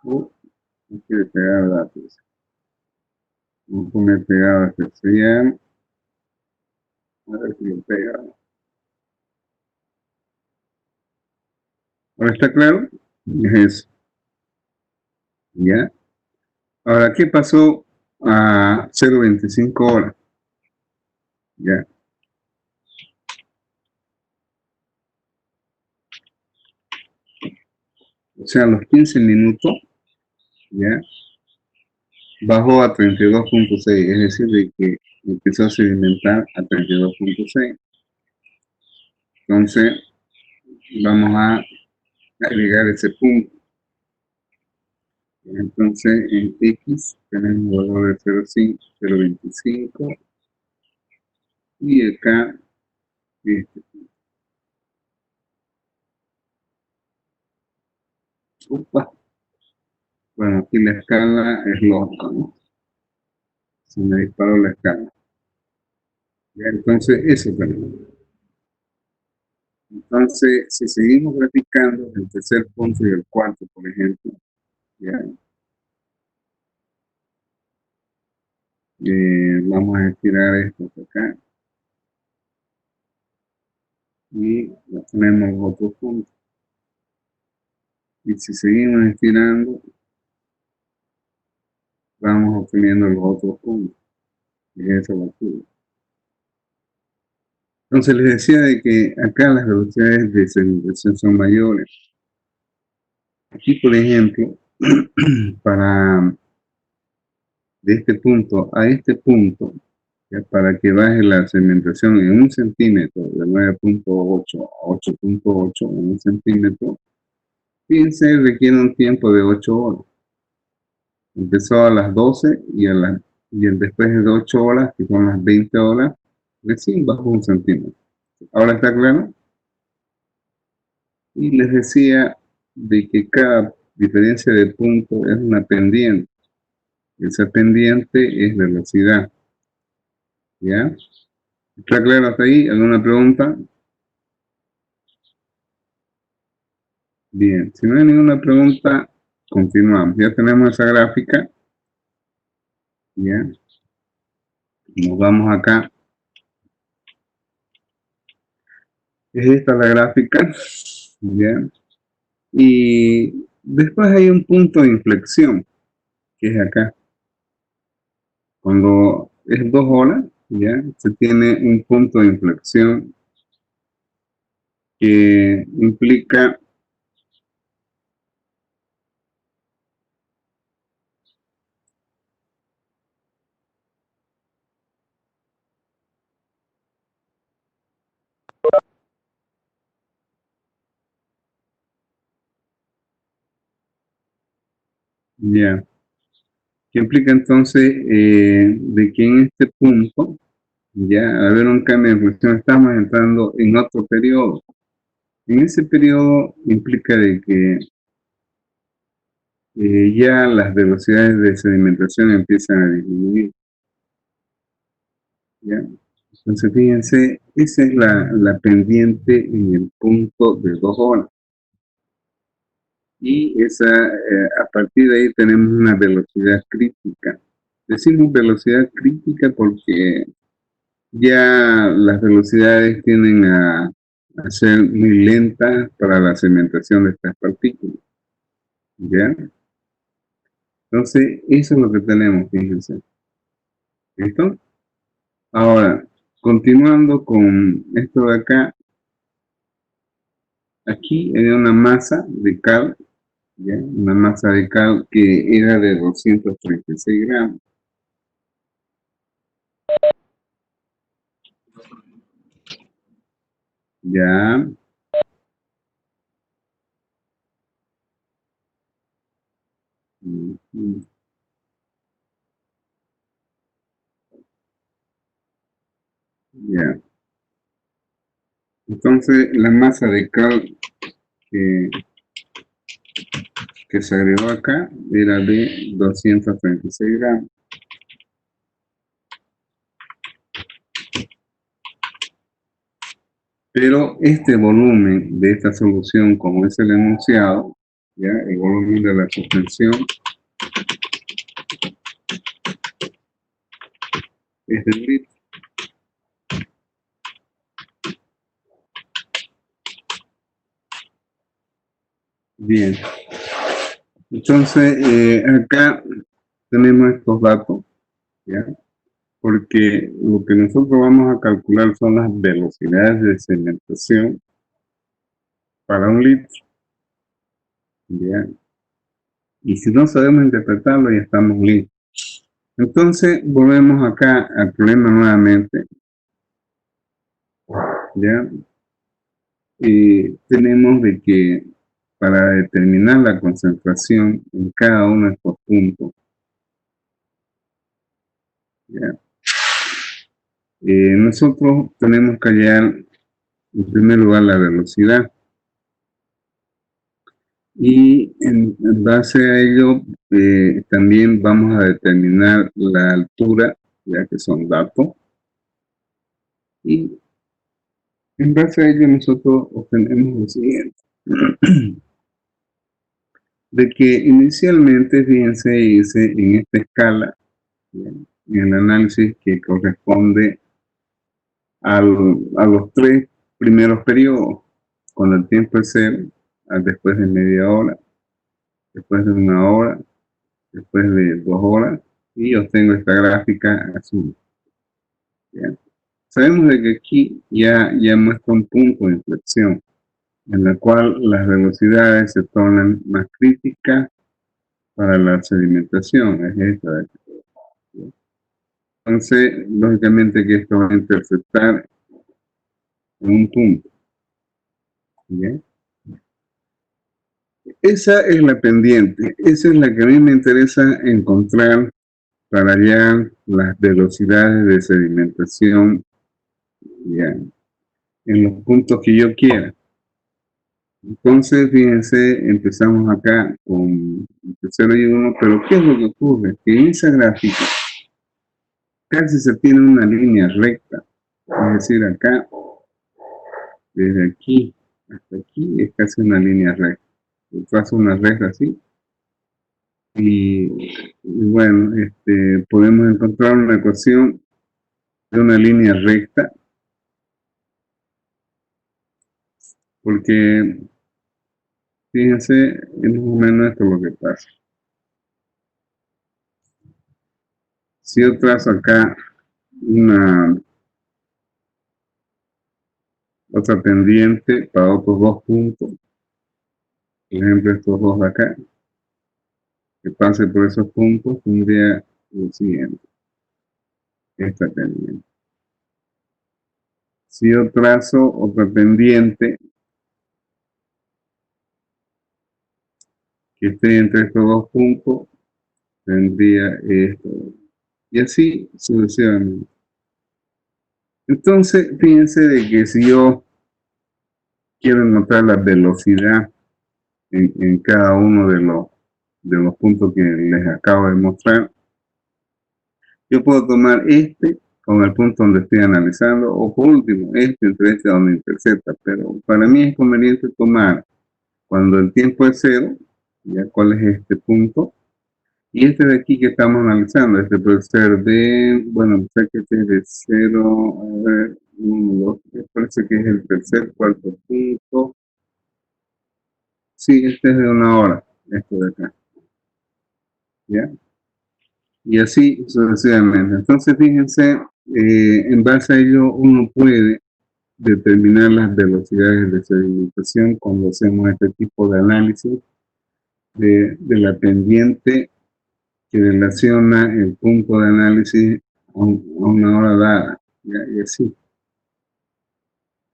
No quiere pegar datos. Vamos a poner pegado especial. A ver si lo pega. ¿Ahora está claro? Es eso. ¿Ya? Ahora, ¿qué pasó a 0.25 horas? ¿Ya? O sea, a los 15 minutos, ya, bajó a 32.6, es decir, de que empezó a sedimentar a 32.6. Entonces, vamos a agregar ese punto. Entonces, en X tenemos valor de 0.5, 0.25 y acá, este, upa, bueno, aquí la escala es loca, ¿no? Se me disparó la escala. Ya, entonces, eso tenemos. Entonces, si seguimos graficando el tercer punto y el cuarto, por ejemplo, ya, vamos a estirar esto hasta acá y tenemos otro punto. Y si seguimos estirando, vamos obteniendo los otros puntos. Y esa es la curva. Entonces les decía de que acá las velocidades de sedimentación son mayores. Aquí, por ejemplo, para de este punto a este punto, ya, para que baje la sedimentación en 1 centímetro, de 9.8 a 8.8 en 1 centímetro, fíjense, requiere un tiempo de 8 horas. Empezó a las 12 y después de 8 horas, que son las 20 horas, recién bajó 1 centímetro. ¿Ahora está claro? Y les decía de que cada diferencia de punto es una pendiente. Esa pendiente es velocidad. ¿Ya? ¿Está claro hasta ahí? ¿Alguna pregunta? Bien, si no hay ninguna pregunta, continuamos. Ya tenemos esa gráfica. ¿Ya? Nos vamos acá. Es esta la gráfica. ¿Ya? Y después hay un punto de inflexión, que es acá. Cuando es 2 horas, ¿ya? Se tiene un punto de inflexión que implica ya, que implica entonces de que en este punto, ya, al haber un cambio de inflexión, estamos entrando en otro periodo. En ese periodo implica de que ya las velocidades de sedimentación empiezan a disminuir. ¿Ya? Entonces, fíjense, esa es la pendiente en el punto de 2 horas. Y a partir de ahí tenemos una velocidad crítica. Decimos velocidad crítica porque ya las velocidades tienden a ser muy lentas para la sedimentación de estas partículas. ¿Ya? Entonces, eso es lo que tenemos, fíjense. ¿Listo? Ahora, continuando con esto de acá, aquí hay una masa de cal, ¿ya? Una masa de cal que era de 236 gramos. Ya. Ujú. Ya. Entonces, la masa de cal que se agregó acá era de 236 gramos. Pero este volumen de esta solución, como es el enunciado, ¿ya? El volumen de la suspensión es de litro. Bien. Entonces, acá tenemos estos datos, ¿ya? Porque lo que nosotros vamos a calcular son las velocidades de sedimentación para 1 litro. ¿ya? Y si no sabemos interpretarlo, ya estamos listos. Entonces, volvemos acá al problema nuevamente, ¿ya? Y tenemos de que para determinar la concentración en cada uno de estos puntos, ¿ya? Nosotros tenemos que hallar en primer lugar la velocidad y en base a ello también vamos a determinar la altura, ya que son datos, y en base a ello nosotros obtenemos lo siguiente, de que inicialmente, fíjense, hice en esta escala, ¿ya?, en el análisis que corresponde a los 3 primeros periodos, cuando el tiempo es 0, después de media hora, después de 1 hora, después de 2 horas, y obtengo esta gráfica azul, ¿ya? Sabemos de que aquí ya muestra un punto de inflexión, en la cual las velocidades se tornan más críticas para la sedimentación, es esta de aquí, ¿ya? Entonces, lógicamente que esto va a interceptar en un punto, ¿ya? Esa es la pendiente, esa es la que a mí me interesa encontrar para hallar las velocidades de sedimentación, ¿ya?, en los puntos que yo quiera. Entonces, fíjense, empezamos acá con 0 y 1, pero ¿qué es lo que ocurre? Que en esa gráfica casi se tiene una línea recta, es decir, acá, desde aquí hasta aquí, es casi una línea recta. Yo trazo una recta así, y bueno, podemos encontrar una ecuación de una línea recta, porque fíjense, es más o menos esto lo que pasa. Si yo trazo acá una otra pendiente para otros 2 puntos, por ejemplo estos 2 de acá, que pase por esos puntos, tendría lo siguiente, esta pendiente. Si yo trazo otra pendiente que esté entre estos 2 puntos, tendría esto, y así sucesivamente. Entonces, fíjense de que si yo quiero encontrar la velocidad en cada uno de los puntos que les acabo de mostrar, yo puedo tomar con el punto donde estoy analizando, o por último, entre donde intercepta, pero para mí es conveniente tomar, cuando el tiempo es 0, ya cuál es este punto, y este de aquí que estamos analizando, puede ser de, bueno, sé que este es de 0, a ver, 1, 2, 3, parece que es el tercer, cuarto punto, sí, este es de 1 hora, este de acá, ¿ya? Y así sucesivamente. Entonces, fíjense, en base a ello uno puede determinar las velocidades de sedimentación cuando hacemos este tipo de análisis de la pendiente que relaciona el punto de análisis a una hora dada, ¿ya? Y así.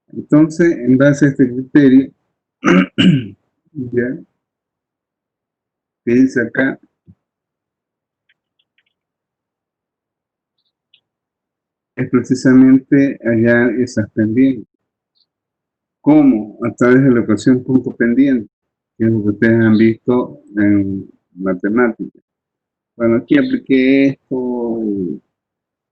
Entonces, en base a este criterio, ¿ya?, que dice acá, es precisamente hallar esas pendientes. ¿Cómo? A través de la ecuación punto pendiente, que es lo que ustedes han visto en matemáticas. Bueno, aquí apliqué esto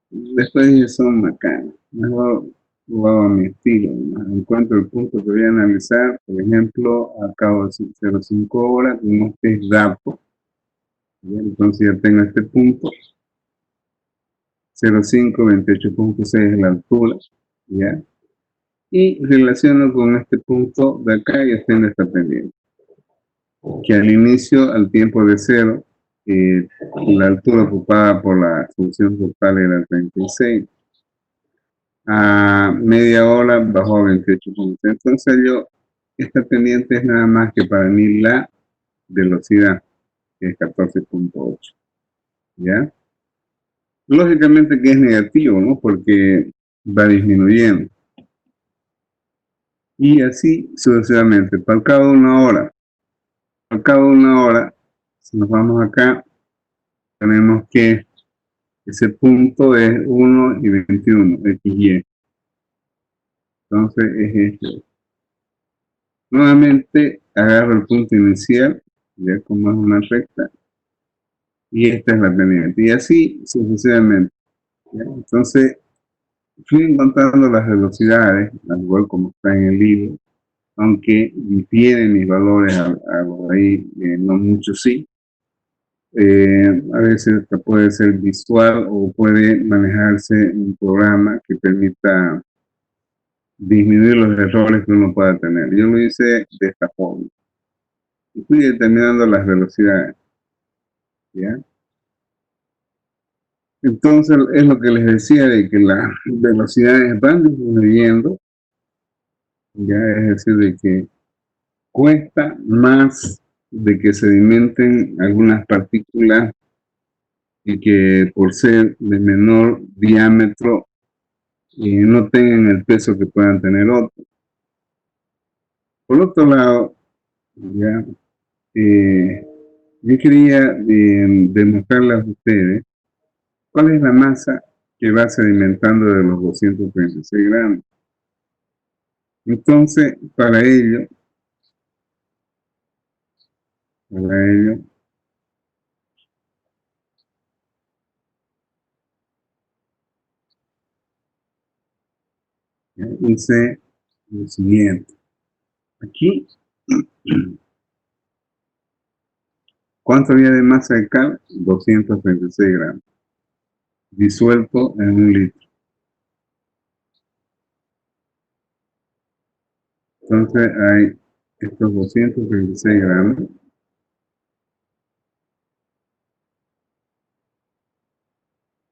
y después dije, son macanas. Mejor lo hago a mi estilo, ¿no? Encuentro el punto que voy a analizar, por ejemplo, a cabo de 0,5 horas, con este dato. Entonces ya tengo este punto. 0,5, 28.6 es la altura, ¿ya? Y relaciono con este punto de acá y extiendo esta pendiente. Que al inicio, al tiempo de 0, la altura ocupada por la función total era 36. A media hora bajó a 28.6. Entonces esta pendiente es nada más que para mí la velocidad, que es 14.8, ¿ya? Lógicamente que es negativo, ¿no? Porque va disminuyendo. Y así sucesivamente, por cada una hora. Por cada una hora, si nos vamos acá, tenemos que ese punto es 1 y 21, XY. Entonces es esto. Nuevamente agarro el punto inicial, ya como es una recta, y esta es la pendiente. Y así sucesivamente, ¿ya? Entonces fui encontrando las velocidades, al igual como está en el libro, aunque difieren mis valores algo ahí, no mucho sí. A veces puede ser visual o puede manejarse un programa que permita disminuir los errores que uno pueda tener. Yo lo hice de esta forma. Y fui determinando las velocidades, ¿ya? Entonces es lo que les decía de que las velocidades van disminuyendo, ya es decir, de que cuesta más de que sedimenten algunas partículas y que por ser de menor diámetro no tengan el peso que puedan tener otros. Por otro lado, ya, yo quería demostrarles a ustedes cuál es la masa que va sedimentando de los 236 gramos. Entonces, para ello, ya, hice lo siguiente. Aquí, ¿cuánto había de masa de cal? 236 gramos, disuelto en 1 litro. Entonces hay estos 236 gramos,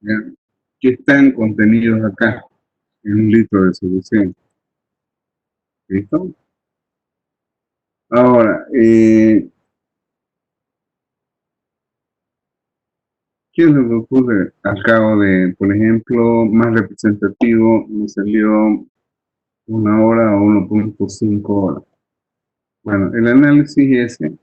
¿ya?, que están contenidos acá en 1 litro de solución. ¿Listo? Ahora, ¿qué es lo que ocurre al cabo de, por ejemplo, más representativo, me salió 1 hora o 1.5 horas? Bueno, el análisis ese,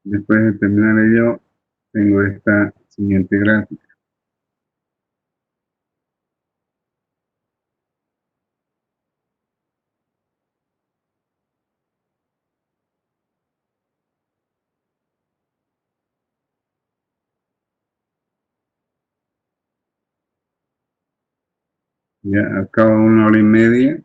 después de terminar ello, tengo esta siguiente gráfica. Ya al cabo de 1 hora y media,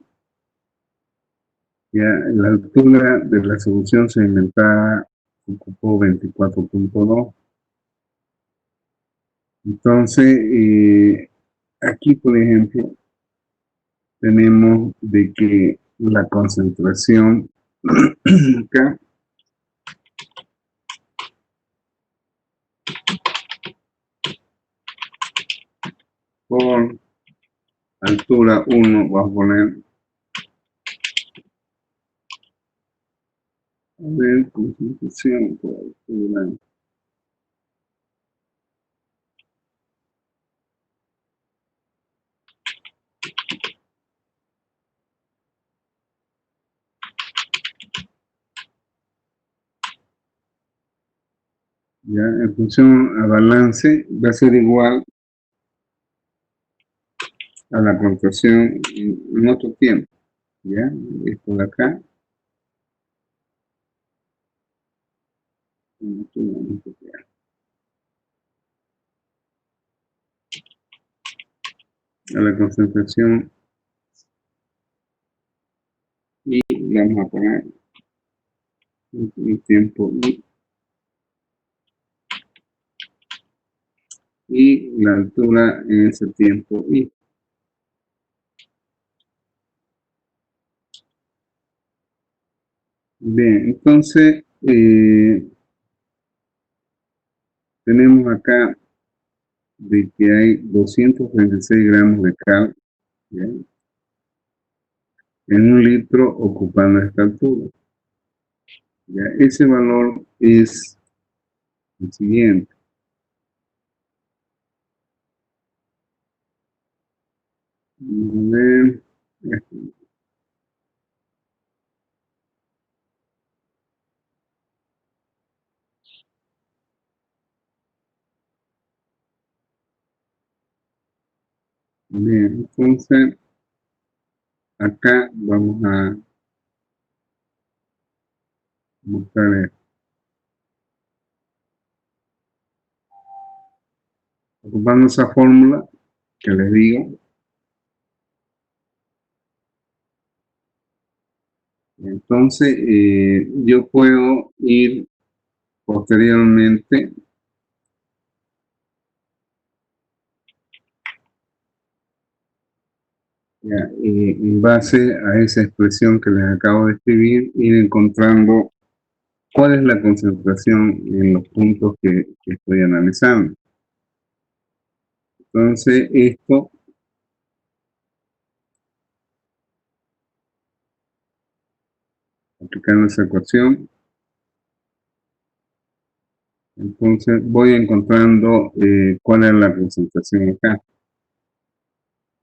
ya la altura de la solución sedimentada ocupó 24.2. Entonces, aquí, por ejemplo, tenemos de que la concentración acá por altura 1, vamos a poner, a ver, concentración por altura. Ya, en función a balance, va a ser igual a la contracción en otro tiempo. Ya, esto de acá. A la concentración y le vamos a poner un tiempo y la altura en ese tiempo y. Bien, entonces tenemos acá de que hay 236 gramos de cal, ¿ya?, en 1 litro ocupando esta altura. ¿Ya? Ese valor es el siguiente. A ver, bien, entonces acá vamos a mostrar esto. Ocupando esa fórmula que les digo, entonces yo puedo ir posteriormente, ya, en base a esa expresión que les acabo de escribir, ir encontrando cuál es la concentración en los puntos que estoy analizando. Entonces esto, aplicando esa ecuación, entonces voy encontrando cuál es la concentración acá,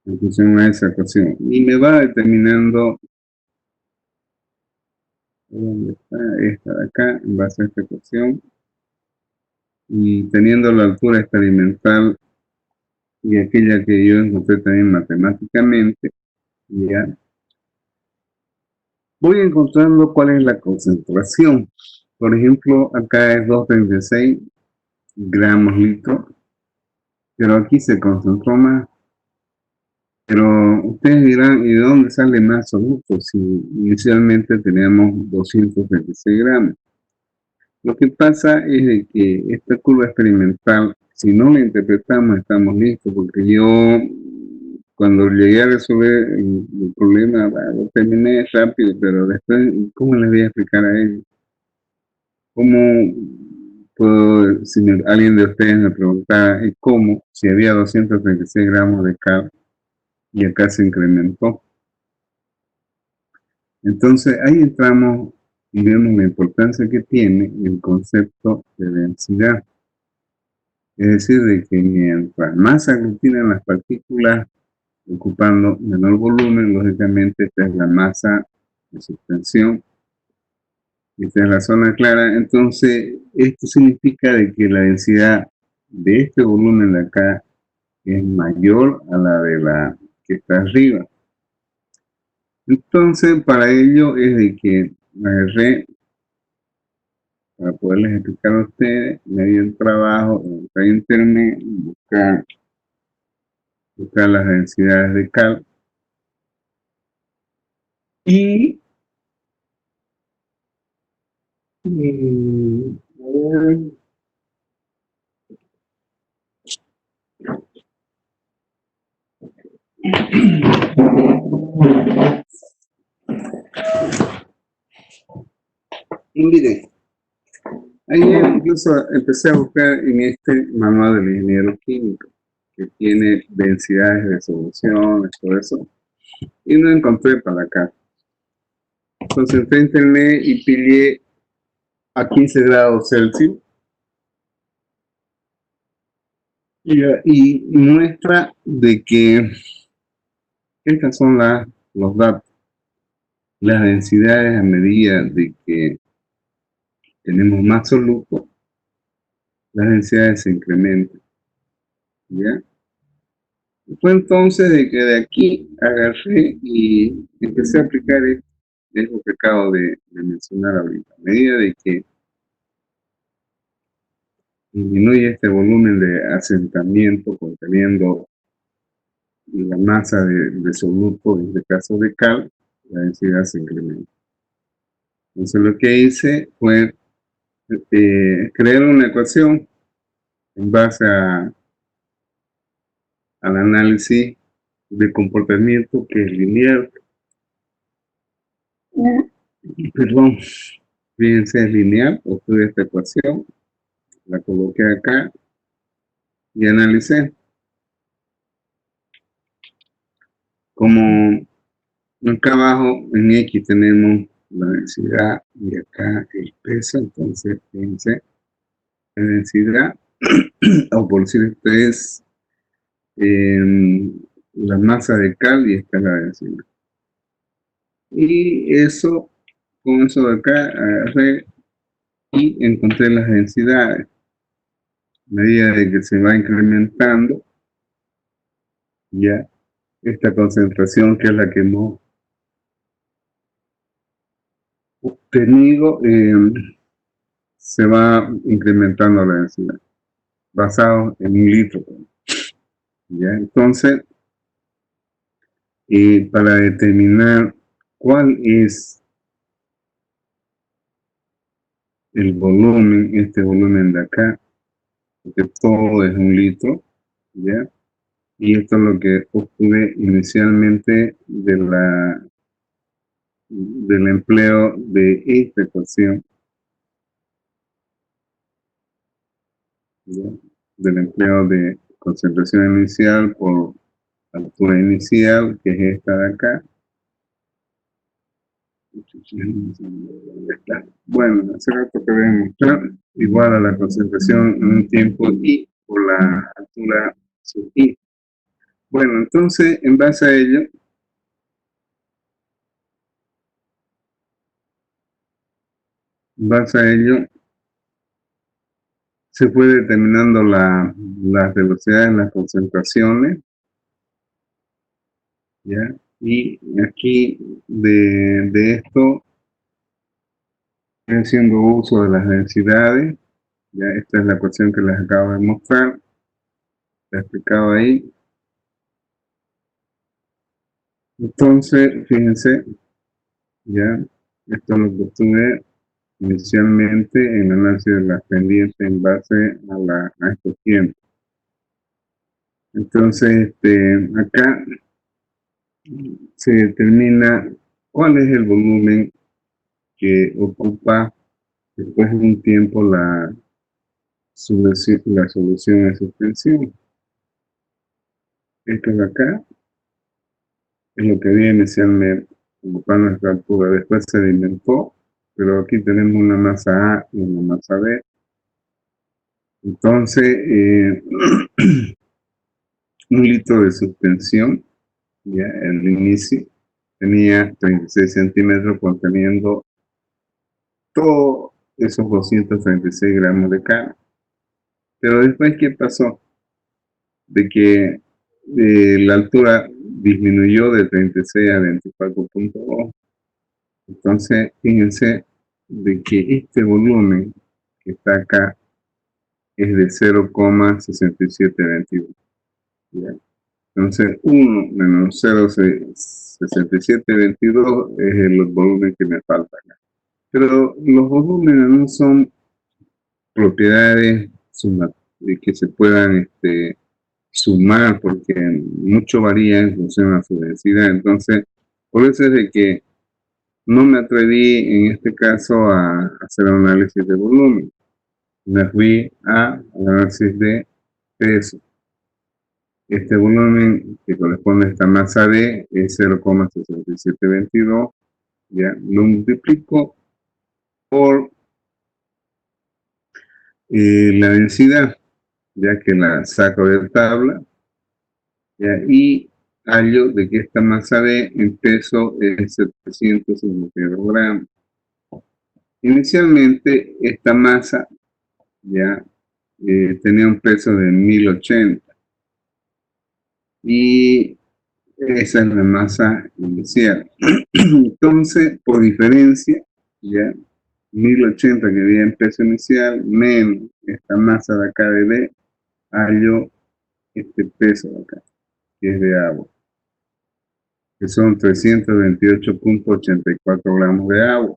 en función a esa ecuación. Y me va determinando dónde está esta de acá, en base a esta ecuación. Y teniendo la altura experimental y aquella que yo encontré también matemáticamente, ya voy encontrando cuál es la concentración. Por ejemplo, acá es 236 gramos litro, pero aquí se concentró más. Pero ustedes dirán, ¿y de dónde sale más soluto? Si inicialmente teníamos 236 gramos. Lo que pasa es de que esta curva experimental, si no la interpretamos, estamos listos, porque yo cuando llegué a resolver el problema, lo terminé rápido, pero después, ¿cómo les voy a explicar a ellos? ¿Cómo puedo, si alguien de ustedes me preguntara, ¿y cómo? Si había 236 gramos de cal y acá se incrementó. Entonces ahí entramos y vemos la importancia que tiene el concepto de densidad. Es decir, de que mientras más se aglutinan las partículas ocupando menor volumen, lógicamente esta es la masa de suspensión, esta es la zona clara. Entonces esto significa de que la densidad de este volumen de acá es mayor a la de la que está arriba. Entonces para ello es de que agarré, para poderles explicar a ustedes, me di el trabajo en internet, buscar las densidades de cal y a ver, y miren, ayer incluso empecé a buscar en este manual del ingeniero químico que tiene densidades de soluciones, todo eso, y no encontré para acá. Entonces entré a internet y pillé a 15 grados Celsius y muestra de que estas son los datos, las densidades a medida de que tenemos más soluto, las densidades se incrementan, ¿ya? Fue entonces de que de aquí agarré y empecé a aplicar esto que acabo de mencionar ahorita. A medida de que disminuye este volumen de asentamiento conteniendo la masa de soluto, en este caso de cal, la densidad se incrementa. Entonces lo que hice fue crear una ecuación en base al análisis de comportamiento que es lineal. Perdón, fíjense, es lineal. Obtuve esta ecuación, la coloqué acá y analicé. Como acá abajo en X tenemos la densidad y acá el peso, entonces fíjense, la densidad, o por decir esto es la masa de cal y esta es la densidad. Y eso, con eso de acá, agarré y encontré las densidades. A medida de que se va incrementando, ya esta concentración que es la que hemos obtenido, se va incrementando la densidad, basado en 1 litro. ¿Ya? Entonces, para determinar cuál es el volumen, este volumen de acá, porque todo es 1 litro, ¿ya? Y esto es lo que obtuve inicialmente del empleo de esta ecuación, ¿ya? Del empleo de concentración inicial por altura inicial, que es esta de acá. Bueno, hace rato que voy a mostrar, igual a la concentración en un tiempo y por la altura sub i. Bueno, entonces, en base a ello, se fue determinando las velocidades, las concentraciones, ¿ya? Y aquí de esto estoy haciendo uso de las densidades, ya esta es la ecuación que les acabo de mostrar, está explicado ahí. Entonces, fíjense, ya, esto es lo que obtuve inicialmente en el análisis de las pendientes en base a estos tiempos. Entonces, acá se determina cuál es el volumen que ocupa después de un tiempo la solución de suspensión. Esto de acá es lo que había inicialmente ocupando nuestra altura. Después se alimentó, pero aquí tenemos una masa A y una masa B. Entonces, 1 litro de suspensión, ya el inicio, tenía 36 centímetros conteniendo todos esos 236 gramos de carga. Pero después, ¿qué pasó? De que la altura disminuyó de 36 a 24.2. Entonces, fíjense de que este volumen que está acá es de 0,6722. ¿Ya? Entonces, 1 menos 0,6722 es el volumen que me falta acá. Pero los volúmenes no son propiedades que se puedan sumar, porque mucho varía en función a su densidad. Entonces, por eso es de que no me atreví en este caso a hacer un análisis de volumen. Me fui al análisis de peso. Este volumen que corresponde a esta masa D es 0,6722. Ya lo multiplico por la densidad, ya que la saco de tabla, ¿ya? Y hallo de que esta masa D en peso es 752 gramos. Inicialmente esta masa ya tenía un peso de 1080 y esa es la masa inicial. Entonces, por diferencia, ya 1080 que había en peso inicial menos esta masa de acá de D, hallo este peso de acá, que es de agua, que son 328.84 gramos de agua.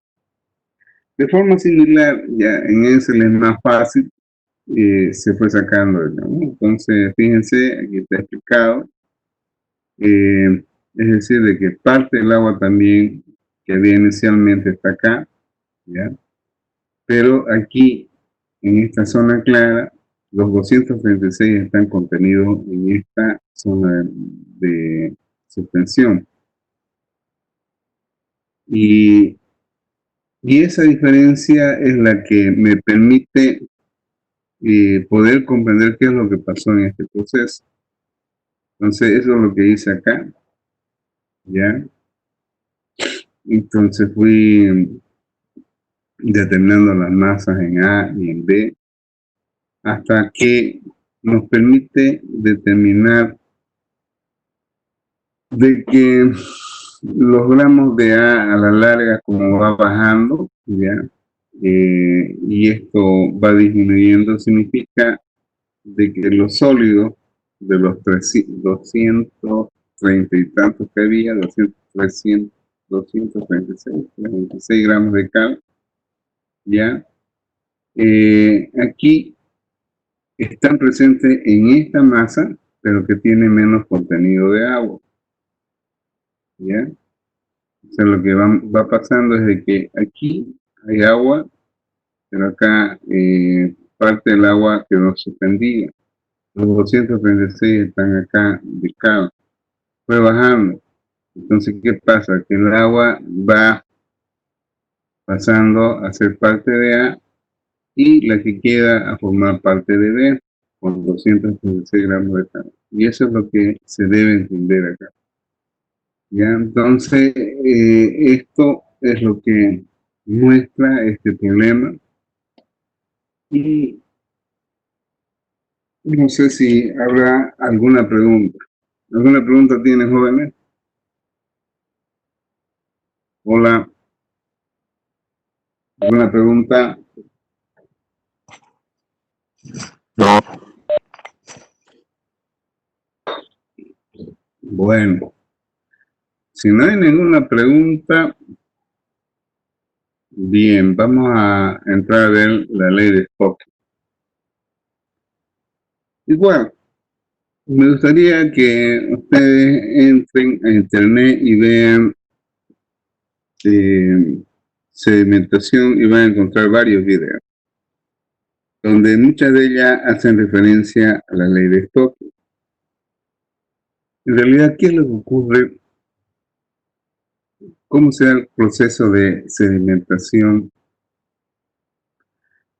De forma similar, ya en Excel es más fácil, se fue sacando, ¿no? Entonces, fíjense, aquí está explicado, es decir, de que parte del agua también que había inicialmente está acá, ¿ya? Pero aquí, en esta zona clara, los 236 están contenidos en esta zona de suspensión. Y esa diferencia es la que me permite poder comprender qué es lo que pasó en este proceso. Entonces, eso es lo que hice acá. ¿Ya? Entonces fui determinando las masas en A y en B hasta que nos permite determinar de que los gramos de A la larga, como va bajando, ¿ya? Y esto va disminuyendo, significa de que los sólidos de los 230 y tantos que había, 236 gramos de cal, ¿ya? Aquí están presentes en esta masa, pero que tiene menos contenido de agua, ¿ya? O sea, lo que va pasando es de que aquí hay agua, pero acá parte del agua quedó suspendida. Los 236 están acá ubicados. Fue bajando. Entonces, ¿qué pasa? Que el agua va pasando a ser parte de A y la que queda a formar parte de B con 236 gramos de cal. Y eso es lo que se debe entender acá. ¿Ya? Entonces, esto es lo que muestra este problema. Y no sé si habrá alguna pregunta. ¿Alguna pregunta tienen, jóvenes? Hola. ¿Alguna pregunta? No. Bueno, si no hay ninguna pregunta, bien, vamos a entrar a ver la ley de Spock. Igual, me gustaría que ustedes entren a internet y vean sedimentación y van a encontrar varios videos, donde muchas de ellas hacen referencia a la ley de Spock. En realidad, ¿qué es lo que ocurre? ¿Cómo se da el proceso de sedimentación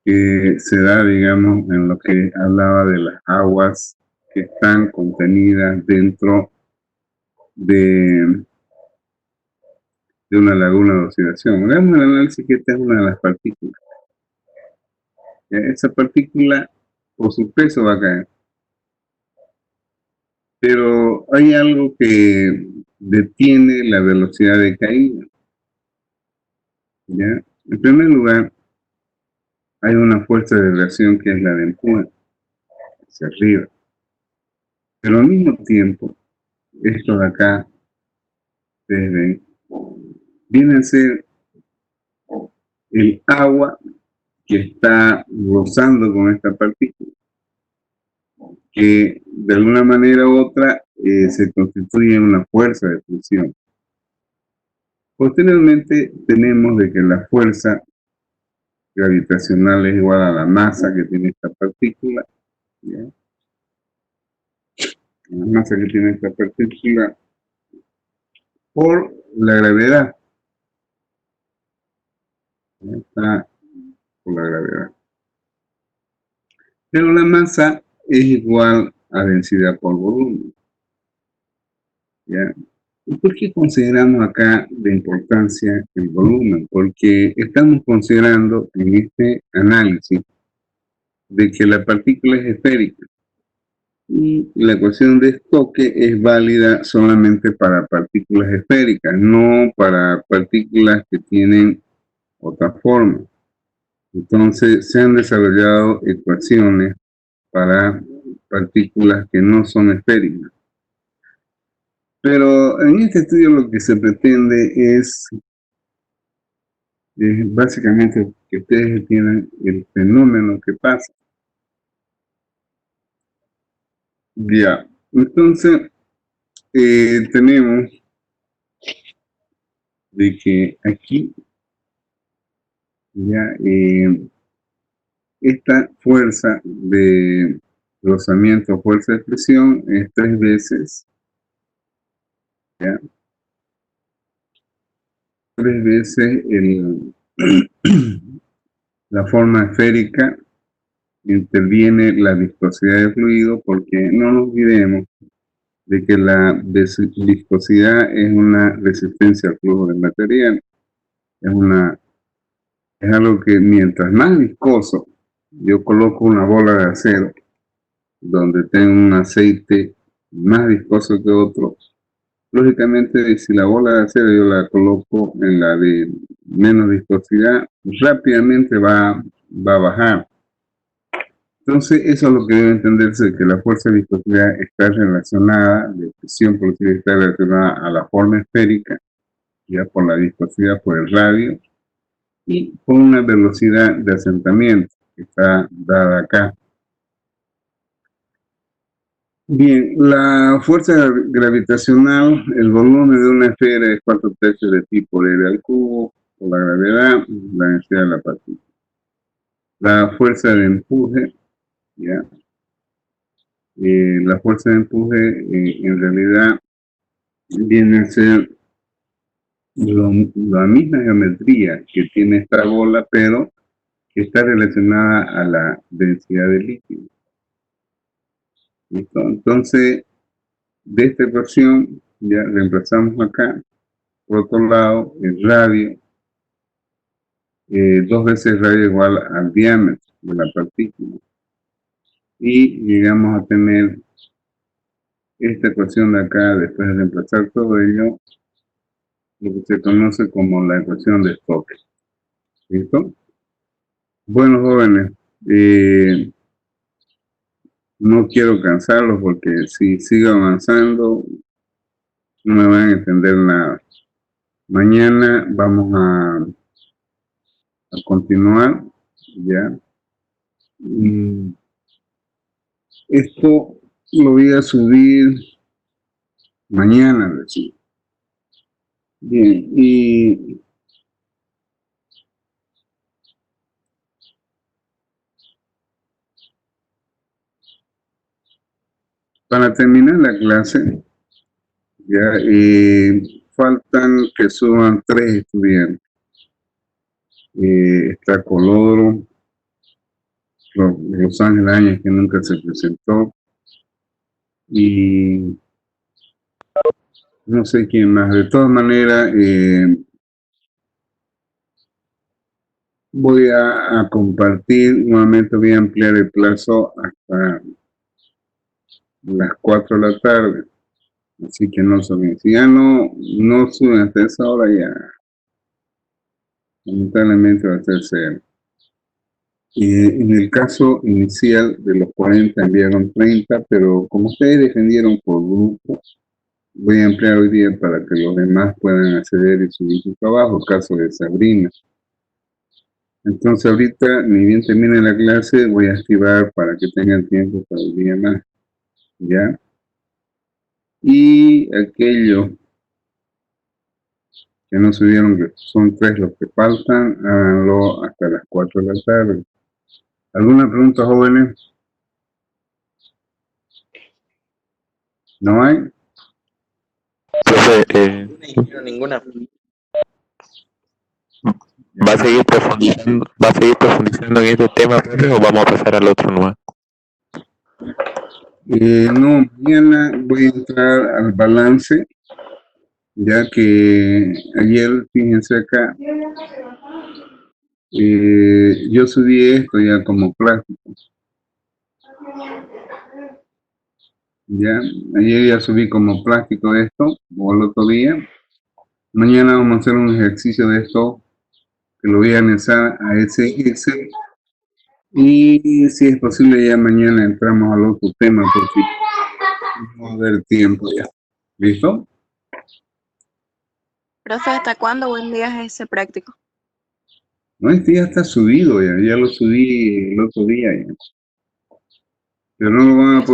que se da, digamos, en lo que hablaba de las aguas que están contenidas dentro de una laguna de oxidación? Hagamos el análisis que esta es una de las partículas. Esa partícula, por su peso, va a caer. Pero hay algo que detiene la velocidad de caída. ¿Ya? En primer lugar, hay una fuerza de reacción que es la de empuje hacia arriba. Pero al mismo tiempo, esto de acá, ustedes ven, viene a ser el agua que está rozando con esta partícula, que de alguna manera u otra se constituye en una fuerza de fricción. Posteriormente tenemos de que la fuerza gravitacional es igual a la masa que tiene esta partícula, ¿ya? La masa que tiene esta partícula por la gravedad. ¿Ya? Está por la gravedad. Pero la masa es igual a densidad por volumen, ¿ya? ¿Y por qué consideramos acá de importancia el volumen? Porque estamos considerando en este análisis de que la partícula es esférica y la ecuación de Stokes es válida solamente para partículas esféricas, no para partículas que tienen otra forma. Entonces se han desarrollado ecuaciones para partículas que no son esféricas. Pero en este estudio lo que se pretende es básicamente que ustedes entiendan el fenómeno que pasa. Ya, entonces tenemos de que aquí ya esta fuerza de rozamiento, fuerza de presión es 3 veces, ¿ya? 3 veces la forma esférica, interviene la viscosidad del fluido, porque no nos olvidemos de que la viscosidad es una resistencia al flujo de material. Es algo que mientras más viscoso, yo coloco una bola de acero donde tengo un aceite más viscoso que otro, lógicamente si la bola de acero yo la coloco en la de menos viscosidad, rápidamente va a bajar. Entonces eso es lo que debe entenderse, que la fuerza de viscosidad está relacionada, de presión por decir, está relacionada a la forma esférica, ya por la viscosidad, por el radio, y por una velocidad de asentamiento que está dada acá. Bien, la fuerza gravitacional, el volumen de una esfera es 4/3 de pi por r al cubo, por la gravedad, la densidad de la partícula. La fuerza de empuje, ya, la fuerza de empuje en realidad viene a ser la misma geometría que tiene esta bola, pero que está relacionada a la densidad del líquido. ¿Listo? Entonces, de esta ecuación ya reemplazamos acá. Por otro lado, el radio, 2 veces radio igual al diámetro de la partícula. Y llegamos a tener esta ecuación de acá, después de reemplazar todo ello, lo que se conoce como la ecuación de Stokes. ¿Listo? Bueno, jóvenes, no quiero cansarlos porque si sigo avanzando no me van a entender nada. Mañana vamos a continuar, ¿ya? Esto lo voy a subir mañana, decir. Bien, y para terminar la clase, ya faltan que suban 3 estudiantes. Está Coloro, Los Ángeles Áñez, que nunca se presentó, y no sé quién más. De todas maneras, voy a compartir, nuevamente voy a ampliar el plazo hasta las 4 de la tarde. Así que no suben. Si ya no suben hasta esa hora, ya lamentablemente va a ser 0. Y en el caso inicial de los 40 enviaron 30, pero como ustedes defendieron por grupo, voy a ampliar hoy día para que los demás puedan acceder y subir su trabajo, caso de Sabrina. Entonces ahorita, ni bien termine la clase, voy a activar para que tengan tiempo para el día más, ¿ya? Y aquellos que no subieron, que son 3 los que faltan, háganlo hasta las 4 de la tarde. ¿Alguna pregunta, jóvenes? ¿No hay? Profe, Ninguna. ¿va a seguir profundizando en este tema, profe, o vamos a pasar al otro nomás? No, mañana voy a entrar al balance, ya que ayer, fíjense acá, yo subí esto ya como plástico. Ya, ayer ya subí como plástico esto, o el otro día. Mañana vamos a hacer un ejercicio de esto, que lo voy a anexar a ese Excel. Y si es posible, ya mañana entramos al otro tema, porque no va a haber tiempo ya. ¿Listo? Profe, ¿hasta cuándo buen día es ese práctico? No, este ya está subido, ya lo subí el otro día. Ya. Pero no lo van a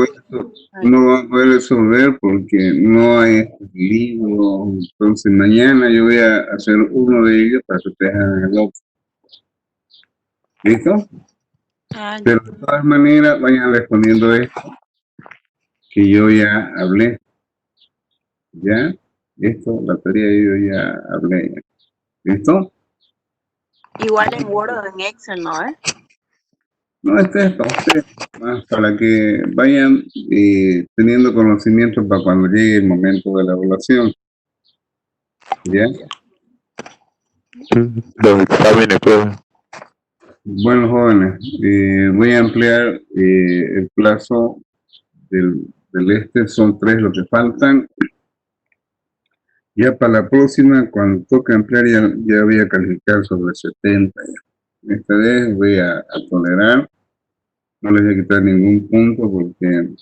poder resolver porque no hay libro. Entonces mañana yo voy a hacer uno de ellos para que ustedes hagan el otro. ¿Listo? Ah, ya. Pero de todas maneras, vayan respondiendo esto que yo ya hablé. ¿Ya? Esto, la teoría yo ya hablé. ¿Listo? Igual en Word o en Excel, ¿no? No, este es para ustedes, más para que vayan teniendo conocimiento para cuando llegue el momento de la evaluación. ¿Ya? Los exámenes, profe. Bueno, jóvenes, voy a ampliar el plazo del son 3 lo que faltan. Ya para la próxima, cuando toque ampliar, ya voy a calificar sobre 70. Esta vez voy a tolerar, no les voy a quitar ningún punto porque